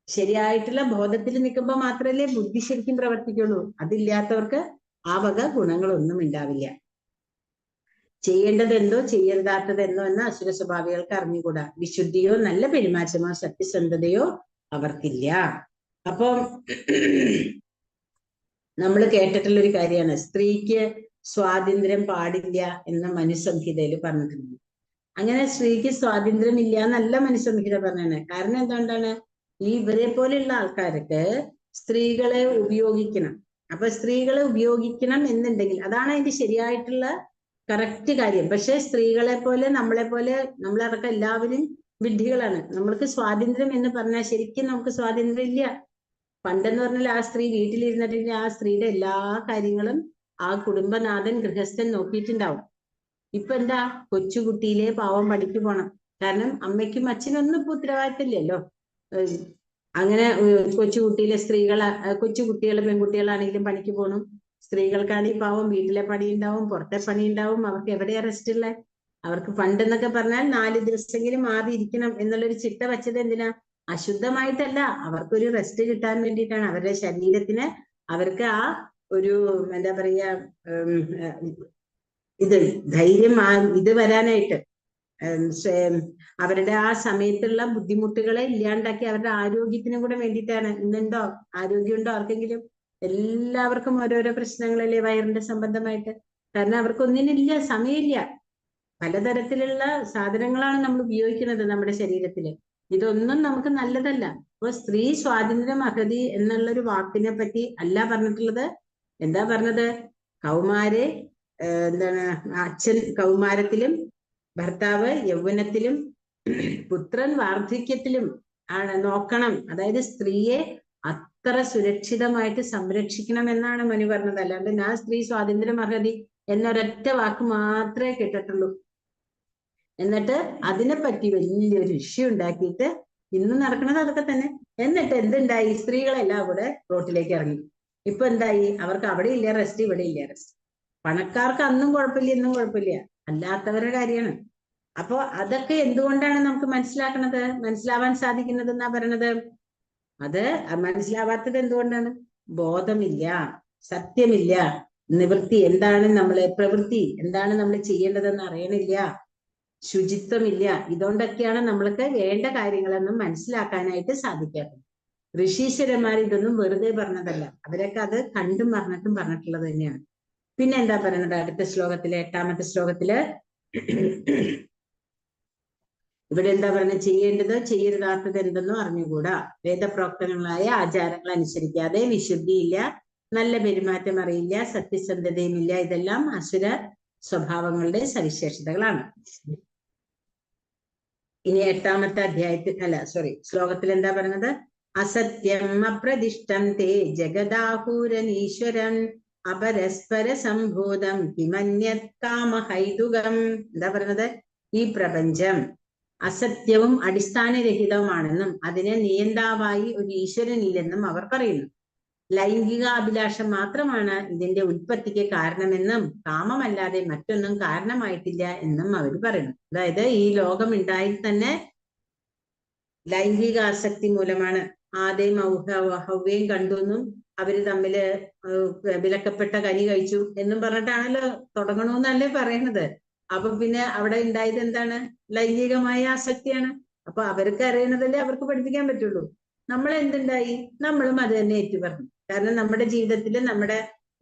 ശരിയായിട്ടുള്ള ബോധത്തിൽ നിൽക്കുമ്പോൾ മാത്രമല്ലേ ബുദ്ധി ശരിക്കും പ്രവർത്തിക്കുള്ളൂ. അതില്ലാത്തവർക്ക് ആ വക ഗുണങ്ങളൊന്നും ഉണ്ടാവില്ല. ചെയ്യേണ്ടത് എന്തോ ചെയ്യരുതാത്തത് എന്തോ എന്ന് അസുര സ്വഭാവികൾക്ക് അറിഞ്ഞുകൂടാ. വിശുദ്ധിയോ നല്ല പെരുമാറ്റമോ സത്യസന്ധതയോ അവർക്കില്ല. അപ്പൊ നമ്മൾ കേട്ടിട്ടുള്ള ഒരു കാര്യമാണ്, സ്ത്രീക്ക് സ്വാതന്ത്ര്യം പാടില്ല എന്ന് മനുസംഹിതയിൽ പറഞ്ഞിട്ടുണ്ട്. അങ്ങനെ സ്ത്രീക്ക് സ്വാതന്ത്ര്യം ഇല്ല എന്നല്ല മനുസംഹിത പറഞ്ഞത്. കാരണം എന്തുകൊണ്ടാണ്? ഈ ഇവരെ പോലെയുള്ള ആൾക്കാർക്ക് സ്ത്രീകളെ ഉപയോഗിക്കണം. അപ്പൊ സ്ത്രീകളെ ഉപയോഗിക്കണം എന്നുണ്ടെങ്കിൽ അതാണ് അതിന്റെ ശരിയായിട്ടുള്ള കറക്റ്റ് കാര്യം. പക്ഷെ സ്ത്രീകളെ പോലെ നമ്മളടക്കം എല്ലാവരും വിഡ്ഢികളാണ്. നമ്മൾക്ക് സ്വാതന്ത്ര്യം എന്ന് പറഞ്ഞാൽ ശരിക്കും നമുക്ക് സ്വാതന്ത്ര്യം ഇല്ല. പണ്ടെന്ന് പറഞ്ഞാൽ ആ സ്ത്രീ വീട്ടിലിരുന്നിട്ടുണ്ടെങ്കിൽ ആ സ്ത്രീയുടെ എല്ലാ കാര്യങ്ങളും ആ കുടുംബനാഥൻ, ഗൃഹസ്ഥൻ നോക്കിയിട്ടുണ്ടാവും. ഇപ്പൊ എന്താ, കൊച്ചുകുട്ടിയിലെ പാവം പണിക്ക് പോണം. കാരണം അമ്മയ്ക്കും അച്ഛനൊന്നും ഇപ്പൊ ഉത്തരവാദിത്തമില്ലല്ലോ. അങ്ങനെ കൊച്ചുകുട്ടിയിലെ കൊച്ചുകുട്ടികൾ പെൺകുട്ടികളാണെങ്കിലും പണിക്ക് പോകണം. സ്ത്രീകൾക്കാണെങ്കിൽ പാവം വീട്ടിലെ പണി ഉണ്ടാവും, പുറത്തെ പണി ഉണ്ടാവും. അവർക്ക് എവിടെയാ റെസ്റ്റ് ഉള്ള? അവർക്ക് പണ്ടെന്നൊക്കെ പറഞ്ഞാൽ 4 ദിവസമെങ്കിലും മാറി ഇരിക്കണം എന്നുള്ളൊരു ചിട്ട വെച്ചത് എന്തിനാ? അശുദ്ധമായിട്ടല്ല, അവർക്കൊരു റെസ്റ്റ് കിട്ടാൻ വേണ്ടിയിട്ടാണ്. അവരുടെ ശരീരത്തിന് അവർക്ക് ആ ഒരു എന്താ പറയാ ഇത് ധൈര്യം ഇത് വരാനായിട്ട്, അവരുടെ ആ സമയത്തുള്ള ബുദ്ധിമുട്ടുകളെ ഇല്ലാണ്ടാക്കി അവരുടെ ആരോഗ്യത്തിനും കൂടെ വേണ്ടിയിട്ടാണ്. ഇന്നുണ്ടോ ആരോഗ്യമുണ്ടോ ആർക്കെങ്കിലും? എല്ലാവർക്കും ഓരോരോ പ്രശ്നങ്ങളല്ലേ വയറിന്റെ സംബന്ധമായിട്ട്. കാരണം അവർക്കൊന്നിനില്ല, സമയമില്ല. പലതരത്തിലുള്ള സാധനങ്ങളാണ് നമ്മൾ ഉപയോഗിക്കുന്നത് നമ്മുടെ ശരീരത്തില്. ഇതൊന്നും നമുക്ക് നല്ലതല്ല. അപ്പൊ സ്ത്രീ സ്വാതന്ത്ര്യം അഗതി എന്നുള്ളൊരു വാക്കിനെ പറ്റി അല്ല പറഞ്ഞിട്ടുള്ളത്. എന്താ പറഞ്ഞത്? കൗമാരെ എന്താണ്, അച്ഛൻ കൗമാരത്തിലും ഭർത്താവ് യൗവനത്തിലും പുത്രൻ വാർദ്ധക്യത്തിലും ആണ് നോക്കണം. അതായത് സ്ത്രീയെ അത്ര സുരക്ഷിതമായിട്ട് സംരക്ഷിക്കണം എന്നാണ് മനു പറഞ്ഞത്. അല്ലാണ്ട് ഞാൻ സ്ത്രീ സ്വാതന്ത്ര്യം അർഹതി എന്നൊരൊറ്റ വാക്ക് മാത്രമേ കേട്ടിട്ടുള്ളൂ. എന്നിട്ട് അതിനെപ്പറ്റി വലിയൊരു ഇഷ്യൂ ഉണ്ടാക്കിയിട്ട് ഇന്ന് നടക്കുന്നത് അതൊക്കെ തന്നെ. എന്നിട്ട് എന്തുണ്ടായി? സ്ത്രീകളെല്ലാം കൂടെ റോട്ടിലേക്ക് ഇറങ്ങി. ഇപ്പൊ എന്തായി? അവർക്ക് അവിടെ ഇല്ല റെസ്റ്റ്, ഇവിടെ ഇല്ല റെസ്റ്റ്. പണക്കാർക്ക് അന്നും കുഴപ്പമില്ല, ഇന്നും കുഴപ്പമില്ല, അല്ലാത്തവരുടെ കാര്യമാണ്. അപ്പോ അതൊക്കെ എന്തുകൊണ്ടാണ് നമുക്ക് മനസ്സിലാവാൻ സാധിക്കുന്നത് എന്നാ പറയണത്? അത് മനസ്സിലാവാത്തത് എന്തുകൊണ്ടാണ്? ബോധമില്ല, സത്യമില്ല, നിവൃത്തി എന്താണ്, പ്രവൃത്തി എന്താണ് നമ്മൾ ചെയ്യേണ്ടതെന്ന് അറിയണില്ല, ശുചിത്വമില്ല. ഇതുകൊണ്ടൊക്കെയാണ് നമ്മൾക്ക് വേണ്ട കാര്യങ്ങളൊന്നും മനസ്സിലാക്കാനായിട്ട് സാധിക്കാത്തത്. ഋഷീശ്വരന്മാർ ഇതൊന്നും വെറുതെ പറഞ്ഞതല്ല, അവരൊക്കെ അത് കണ്ടും പറഞ്ഞിട്ടുള്ളത് തന്നെയാണ്. പിന്നെ എന്താ പറയുന്നത് അടുത്ത ശ്ലോകത്തില്, 8ാമത്തെ ശ്ലോകത്തില് ഇവിടെ എന്താ പറയുന്നത്? ചെയ്യേണ്ടത് ചെയ്യരുതാത്തത് എന്തെന്നോ അറിഞ്ഞുകൂടാ, വേദപ്രോക്തങ്ങളായ ആചാരങ്ങൾ അനുസരിക്കാതെ, വിശുദ്ധിയില്ല, നല്ല പെരുമാറ്റം അറിയില്ല, സത്യസന്ധതയുമില്ല. ഇതെല്ലാം അസുര സ്വഭാവങ്ങളുടെ സവിശേഷതകളാണ്. ഇനി 8ാമത്തെ ശ്ലോകത്തിൽ എന്താ പറയുന്നത്? അസത്യം അപ്രതിഷ്ഠം തേ ജഗദാഹൂരനീശ്വരം അപരസ്പര സംഭൂതം കിമന്യത് കാമഹൈതുകം. എന്താ പറയുന്നത്? ഈ പ്രപഞ്ചം അസത്യവും അടിസ്ഥാനരഹിതവുമാണെന്നും അതിനെ നിയന്താവായി ഒരു ഈശ്വരനില്ലെന്നും അവർ പറയുന്നു. ലൈംഗികാഭിലാഷം മാത്രമാണ് ഇതിന്റെ ഉൽപ്പത്തിക്ക് കാരണമെന്നും കാമമല്ലാതെ മറ്റൊന്നും കാരണമായിട്ടില്ല എന്നും അവർ പറയുന്നു. അതായത് ഈ ലോകം ഉണ്ടായി തന്നെ ലൈംഗിക ആസക്തി മൂലമാണ്. ആദ്യം ഹവ്വയും കണ്ടുവെന്നും അവര് തമ്മില് വിലക്കപ്പെട്ട കനി കഴിച്ചു എന്നും പറഞ്ഞിട്ടാണല്ലോ തുടങ്ങണമെന്നല്ലേ പറയണത്. അപ്പൊ പിന്നെ അവിടെ ഉണ്ടായത് എന്താണ്? ലൈംഗികമായ ആസക്തിയാണ്. അപ്പൊ അവർക്ക് അറിയണതല്ലേ അവർക്ക് പഠിപ്പിക്കാൻ പറ്റുള്ളൂ. നമ്മൾ എന്തുണ്ടായി? നമ്മളും അത് തന്നെ ഏറ്റു പറഞ്ഞു. കാരണം നമ്മുടെ ജീവിതത്തിൽ നമ്മുടെ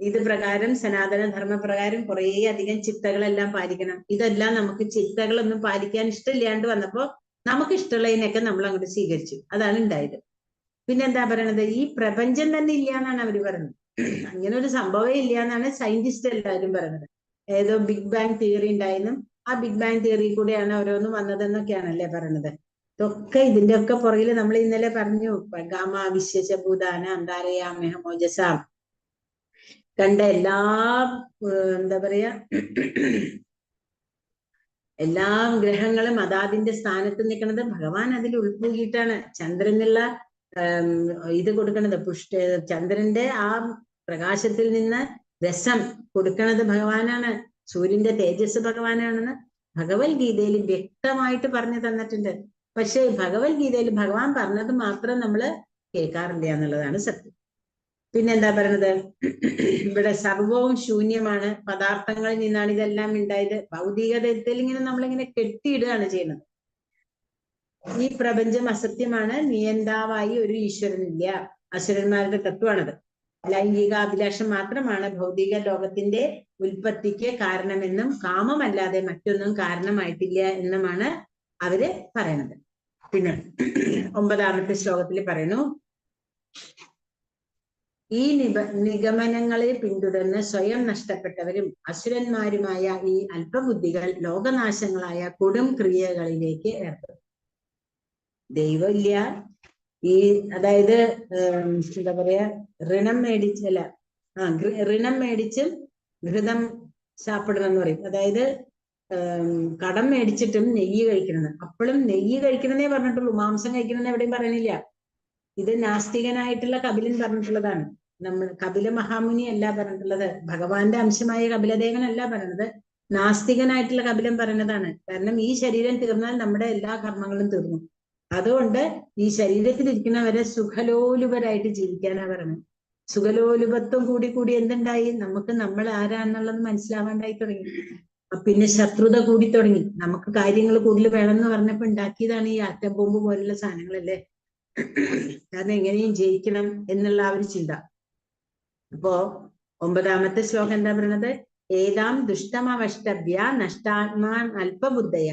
ഇത് പ്രകാരം സനാതന ധർമ്മപ്രകാരം കുറേ അധികം ചിട്ടകളെല്ലാം പാലിക്കണം. ഇതെല്ലാം നമുക്ക് ചിട്ടകളൊന്നും പാലിക്കാൻ ഇഷ്ടമില്ലാണ്ട് വന്നപ്പോ നമുക്ക് ഇഷ്ടമുള്ളതിനൊക്കെ നമ്മൾ അങ്ങോട്ട് സ്വീകരിച്ചു. അതാണ് ഉണ്ടായത്. പിന്നെന്താ പറയണത്? ഈ പ്രപഞ്ചം തന്നെ ഇല്ല എന്നാണ് അവര് പറയുന്നത്. അങ്ങനെ ഒരു സംഭവം ഇല്ല എന്നാണ് സയന്റിസ്റ്റ് എല്ലാവരും പറയുന്നത്. ഏതോ ബിഗ് ബാങ് തിയറി ഉണ്ടായെന്നും ആ ബിഗ് ബാങ് തിയറി കൂടെയാണ് ഓരോന്നും വന്നതെന്നൊക്കെയാണല്ലേ പറയുന്നത്. ഇതൊക്കെ ഇതിന്റെ ഒക്കെ പുറകിൽ നമ്മൾ ഇന്നലെ പറഞ്ഞു. ഗാമ വിശ്വഭൂതാന അന്താരയാമോജസാം കണ്ട എല്ലാ എന്താ പറയാ എല്ലാ ഗ്രഹങ്ങളും അതാതിന്റെ സ്ഥാനത്ത് നിൽക്കുന്നത് ഭഗവാൻ അതിൽ ഉൾപ്പെടുത്തിയിട്ടാണ്. ചന്ദ്രനുള്ള ഇത് കൊടുക്കണത് ചന്ദ്രന്റെ ആ പ്രകാശത്തിൽ നിന്ന് രസം കൊടുക്കണത് ഭഗവാനാണ്. സൂര്യന്റെ തേജസ് ഭഗവാനാണെന്ന് ഭഗവത്ഗീതയിൽ വ്യക്തമായിട്ട് പറഞ്ഞു തന്നിട്ടുണ്ട്. പക്ഷെ ഭഗവത്ഗീതയിൽ ഭഗവാൻ പറഞ്ഞത് മാത്രം നമ്മൾ കേൾക്കാറില്ല എന്നുള്ളതാണ് സത്യം. പിന്നെന്താ പറയുന്നത്? ഇവിടെ സർവവും ശൂന്യമാണ്, പദാർത്ഥങ്ങളിൽ നിന്നാണ് ഇതെല്ലാം ഉണ്ടായത്. ഭൗതികതയിൽ ഇങ്ങനെ നമ്മളിങ്ങനെ കെട്ടിയിടുകയാണ് ചെയ്യുന്നത്. ഈ പ്രപഞ്ചം അസത്യമാണ്, നിയന്താവായി ഒരു ഈശ്വരനില്ല. അസുരന്മാരുടെ തത്വമാണത്. ലൈംഗിക അഭിലാഷം മാത്രമാണ് ഭൗതിക ലോകത്തിന്റെ ഉൽപ്പത്തിക്ക് കാരണമെന്നും കാമമല്ലാതെ മറ്റൊന്നും കാരണമായിട്ടില്ല എന്നുമാണ് അവര് പറയണത്. പിന്നെ 9ാമത്തെ ശ്ലോകത്തിൽ പറയുന്നു, ഈ നിഗമനങ്ങളെ പിന്തുടർന്ന് സ്വയം നഷ്ടപ്പെട്ടവരും അസുരന്മാരുമായ ഈ അല്പബുദ്ധികൾ ലോകനാശങ്ങളായ കൊടും ക്രിയകളിലേക്ക് ഏർപ്പെടും. ദൈവമില്ല, ഈ അതായത് എന്താ പറയാ, ഋണം മേടിച്ചും ഘൃതം സാപ്പിടണം എന്ന് പറയും. അതായത് കടം മേടിച്ചിട്ടും നെയ്യ് കഴിക്കണമെന്ന്. അപ്പോഴും നെയ്യ് കഴിക്കണമെന്നേ പറഞ്ഞിട്ടുള്ളൂ, മാംസം കഴിക്കണമെന്ന് എവിടെയും പറയണില്ല. ഇത് നാസ്തികനായിട്ടുള്ള കപിലൻ പറഞ്ഞിട്ടുള്ളതാണ്. നമ്മൾ കപില മഹാമുനി അല്ല പറഞ്ഞിട്ടുള്ളത്, ഭഗവാന്റെ അംശമായ കപിലദേവനല്ല പറയുന്നത്, നാസ്തികനായിട്ടുള്ള കപിലൻ പറയുന്നതാണ്. കാരണം ഈ ശരീരം തീർന്നാൽ നമ്മുടെ എല്ലാ കർമ്മങ്ങളും തീർന്നു. അതുകൊണ്ട് ഈ ശരീരത്തിലിരിക്കുന്നവരെ സുഖലോലുപരായിട്ട് ജീവിക്കാനാ പറയുന്നത്. സുഖലോലുപത്വം കൂടി കൂടി എന്തുണ്ടായി? നമുക്ക് നമ്മൾ ആരാന്നുള്ളത് മനസ്സിലാവാണ്ടായി തുടങ്ങി. പിന്നെ ശത്രുത കൂടി തുടങ്ങി. നമുക്ക് കാര്യങ്ങൾ കൂടുതൽ വേണമെന്ന് പറഞ്ഞപ്പോ ഉണ്ടാക്കിയതാണ് ഈ ആറ്റം ബോംബ് പോലുള്ള സാധനങ്ങളല്ലേ. കാരണം എങ്ങനെയും ജയിക്കണം എന്നുള്ള ആ ഒരു ചിന്ത. അപ്പോ 9ാമത്തെ ശ്ലോകം എന്താ പറയുന്നത്? ഏതാം ദുഷ്ടമവഷ്ടഭ്യ നഷ്ടാത്മാൻ അല്പബുദ്ധയ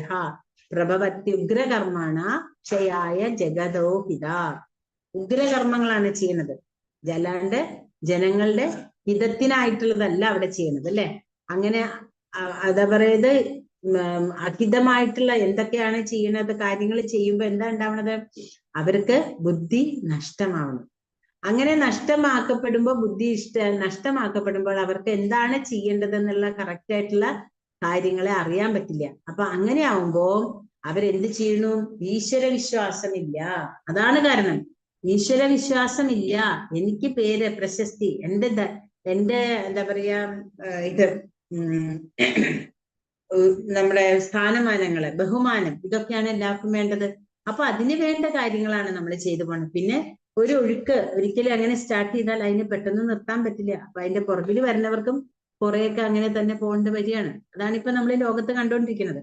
പ്രഭവത്യുഗ്രകർമ്മണ ക്ഷയായ ജഗതോഹിത. ഉഗ്രകർമ്മങ്ങളാണ് ചെയ്യുന്നത്, അല്ലാണ്ട് ജനങ്ങളുടെ ഹിതത്തിനായിട്ടുള്ളതല്ല അവിടെ ചെയ്യുന്നത് അല്ലെ. അങ്ങനെ അതാ പറയുന്നത്, അഹിതമായിട്ടുള്ള എന്തൊക്കെയാണ് ചെയ്യുന്നത്, കാര്യങ്ങൾ ചെയ്യുമ്പോൾ എന്താ ഉണ്ടാവണത്? അവർക്ക് ബുദ്ധി നഷ്ടമാവണം. അങ്ങനെ നഷ്ടമാക്കപ്പെടുമ്പോൾ നഷ്ടമാക്കപ്പെടുമ്പോൾ അവർക്ക് എന്താണ് ചെയ്യേണ്ടതെന്നുള്ള കറക്റ്റ് ആയിട്ടുള്ള കാര്യങ്ങളെ അറിയാൻ പറ്റില്ല. അപ്പൊ അങ്ങനെ ആവുമ്പോ അവരെന്ത് ചെയ്യണു? ഈശ്വര വിശ്വാസമില്ല. അതാണ് കാരണം. ഈശ്വര വിശ്വാസമില്ല. എനിക്ക് പേര്, പ്രശസ്തി, എന്റെ എന്താ പറയാ, ഇത് നമ്മുടെ സ്ഥാനമാനങ്ങള്, ബഹുമാനം, ഇതൊക്കെയാണ് എല്ലാവർക്കും വേണ്ടത്. അപ്പൊ അതിന് വേണ്ട കാര്യങ്ങളാണ് നമ്മൾ ചെയ്തു പോകണം. പിന്നെ ഒരു ഒരിക്കലും അങ്ങനെ സ്റ്റാർട്ട് ചെയ്താൽ അതിന് പെട്ടെന്ന് നിർത്താൻ പറ്റില്ല. അപ്പൊ അതിന്റെ പുറകിൽ വരുന്നവർക്കും കുറെയൊക്കെ അങ്ങനെ തന്നെ പോകേണ്ടി വരികയാണ്. അതാണ് ഇപ്പൊ നമ്മൾ ഈ ലോകത്ത് കണ്ടുകൊണ്ടിരിക്കുന്നത്.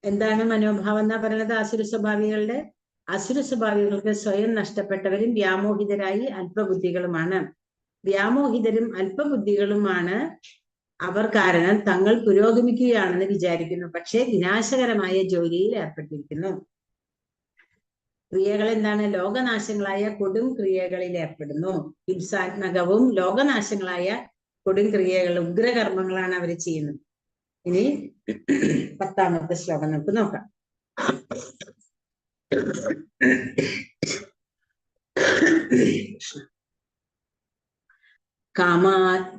എന്താണ് മനോഭാവം എന്നാ പറയുന്നത്? അസുര സ്വഭാവികൾക്ക് സ്വയം നഷ്ടപ്പെട്ടവരും വ്യാമോഹിതരായി അല്പബുദ്ധികളുമാണ്. വ്യാമോഹിതരും അല്പബുദ്ധികളുമാണ് അവർ കാരണം തങ്ങൾ പുരോഗമിക്കുകയാണെന്ന് വിചാരിക്കുന്നു, പക്ഷെ വിനാശകരമായ ജോലിയിൽ ഏർപ്പെട്ടിരിക്കുന്നു. ക്രിയകൾ എന്താണ്? ലോകനാശങ്ങളായ കൊടും ക്രിയകളിൽ ഏർപ്പെടുന്നു. ഹിംസാത്മകവും ലോകനാശങ്ങളായ കൊടും ക്രിയകൾ, ഉഗ്രകർമ്മങ്ങളാണ് അവർ ചെയ്യുന്നത്. ഇനി 10ാമത്തെ ശ്ലോകം നമുക്ക് നോക്കാം.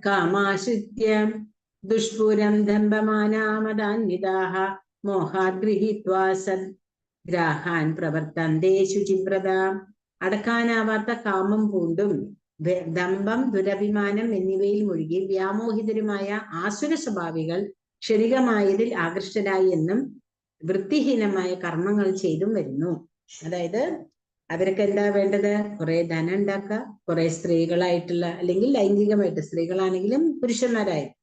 കാമാശ്രിത്യ ദുഷ്പുരം ദമ്പമാനാമദാന്വിതാഃ മോഹാത് ഗൃഹീത്വാ സദ്ഗ്രാഹാൻ പ്രവർത്തന്തേ ശുചിവ്രത. അടക്കാനാവാത്ത കാമം പൂണ്ടും ദമ്പം, ദുരഭിമാനം എന്നിവയിൽ മുഴുകി വ്യാമോഹിതരുമായ ആസുര സ്വഭാവികൾ ക്ഷണികമായതിൽ ആകൃഷ്ടരായി എന്നും വൃത്തിഹീനമായ കർമ്മങ്ങൾ ചെയ്തും വരുന്നു. അതായത് അവർക്ക് എന്താ വേണ്ടത്? കുറെ ധനം ഉണ്ടാക്കുക, കുറെ സ്ത്രീകളായിട്ടുള്ള അല്ലെങ്കിൽ ലൈംഗികമായിട്ട് സ്ത്രീകളാണെങ്കിലും പുരുഷന്മാരായാലും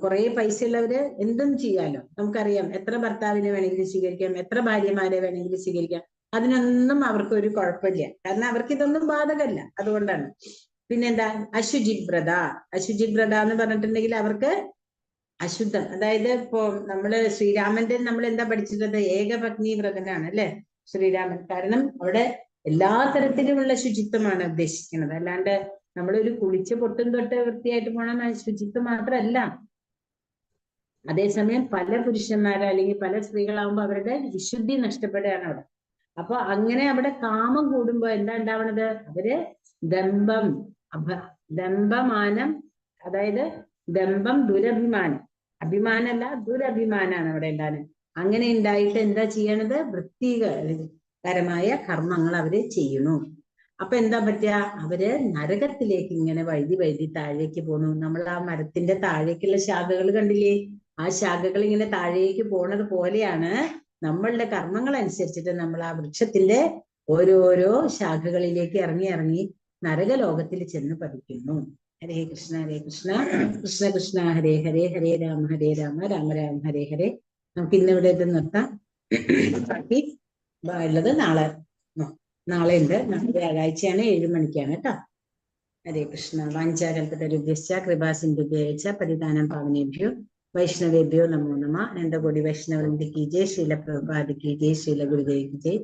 കുറെ പൈസ ഉള്ളവര് എന്തും ചെയ്യാലോ. നമുക്കറിയാം, എത്ര ഭർത്താവിനെ വേണമെങ്കിലും സ്വീകരിക്കാം, എത്ര ഭാര്യമാരെ വേണമെങ്കിലും സ്വീകരിക്കാം. അതിനൊന്നും അവർക്ക് ഒരു കുഴപ്പമില്ല. കാരണം അവർക്ക് ഇതൊന്നും ബാധകമല്ല. അതുകൊണ്ടാണ്. പിന്നെന്താ? അശുചിവ്രത. അശുചിവ്രത എന്ന് പറഞ്ഞിട്ടുണ്ടെങ്കിൽ അവർക്ക് അശുദ്ധം. അതായത് ഇപ്പോ നമ്മള് ശ്രീരാമന്റെ നമ്മൾ എന്താ പഠിച്ചിട്ടുള്ളത്? ഏകപത്നി വ്രതനാണ് അല്ലെ ശ്രീരാമൻ. കാരണം അവിടെ എല്ലാ തരത്തിലുമുള്ള ശുചിത്വമാണ് ഉദ്ദേശിക്കുന്നത്. അല്ലാണ്ട് നമ്മളൊരു കുളിച്ച് പൊട്ടും തൊട്ട് വൃത്തിയായിട്ട് പോകണം ശുചിത്വം മാത്രമല്ല. അതേസമയം പല പുരുഷന്മാരോ അല്ലെങ്കിൽ പല സ്ത്രീകളാവുമ്പോൾ അവരുടെ വിശുദ്ധി നഷ്ടപ്പെടുകയാണ് അവിടെ. അപ്പൊ അങ്ങനെ അവിടെ കാമം കൂടുമ്പോ എന്താ ഉണ്ടാവണത്? അവര് ദമ്പം, ദമ്പമാനം, അതായത് ദമ്പം, ദുരഭിമാനം. അഭിമാനമല്ല, ദുരഭിമാനാണ് അവിടെ ഉണ്ടാകുന്നത്. അങ്ങനെ ഉണ്ടായിട്ട് എന്താ ചെയ്യണത്? വൃത്തികരമായ കർമ്മങ്ങൾ അവര് ചെയ്യുന്നു. അപ്പൊ എന്താ പറ്റുക? അവര് നരകത്തിലേക്ക് ഇങ്ങനെ വഴുതി താഴേക്ക് പോന്നു. നമ്മൾ ആ മരത്തിന്റെ താഴേക്കുള്ള ശാഖകൾ കണ്ടില്ലേ? ആ ശാഖകൾ ഇങ്ങനെ താഴേക്ക് പോണത് പോലെയാണ് നമ്മളുടെ കർമ്മങ്ങൾ അനുസരിച്ചിട്ട് നമ്മൾ ആ വൃക്ഷത്തിന്റെ ഓരോരോ ശാഖകളിലേക്ക് ഇറങ്ങി നരകലോകത്തിൽ ചെന്ന് പതിക്കുന്നു. ഹരേ കൃഷ്ണ ഹരേ കൃഷ്ണ കൃഷ്ണ കൃഷ്ണ ഹരേ ഹരേ, ഹരേ രാമ രാമ രാമ ഹരേ ഹരേ. നമുക്ക് ഇന്നിവിടെ ഇത് നിർത്താം. ബാക്കി ഉള്ളത് നാളെ ഉണ്ട്. നാളെ വ്യാഴാഴ്ചയാണ്, 7 മണിക്കാണ് കേട്ടോ. ഹരേ കൃഷ്ണ. വാഞ്ചാകൽപതരുഭ്യശ്ച കൃപാ സിന്ധുഭ്യശ്ച പതിതാനം പാവനേഭ്യോ വൈഷ്ണവേഭ്യോ നമോ നമഃ. അനന്തകോടി വൈഷ്ണവൃന്ദ കി ജയ്. ശ്രീല പ്രഭുപാദ കി ജയ്. ശ്രീല ഗുരുദേവ് കി ജയ്.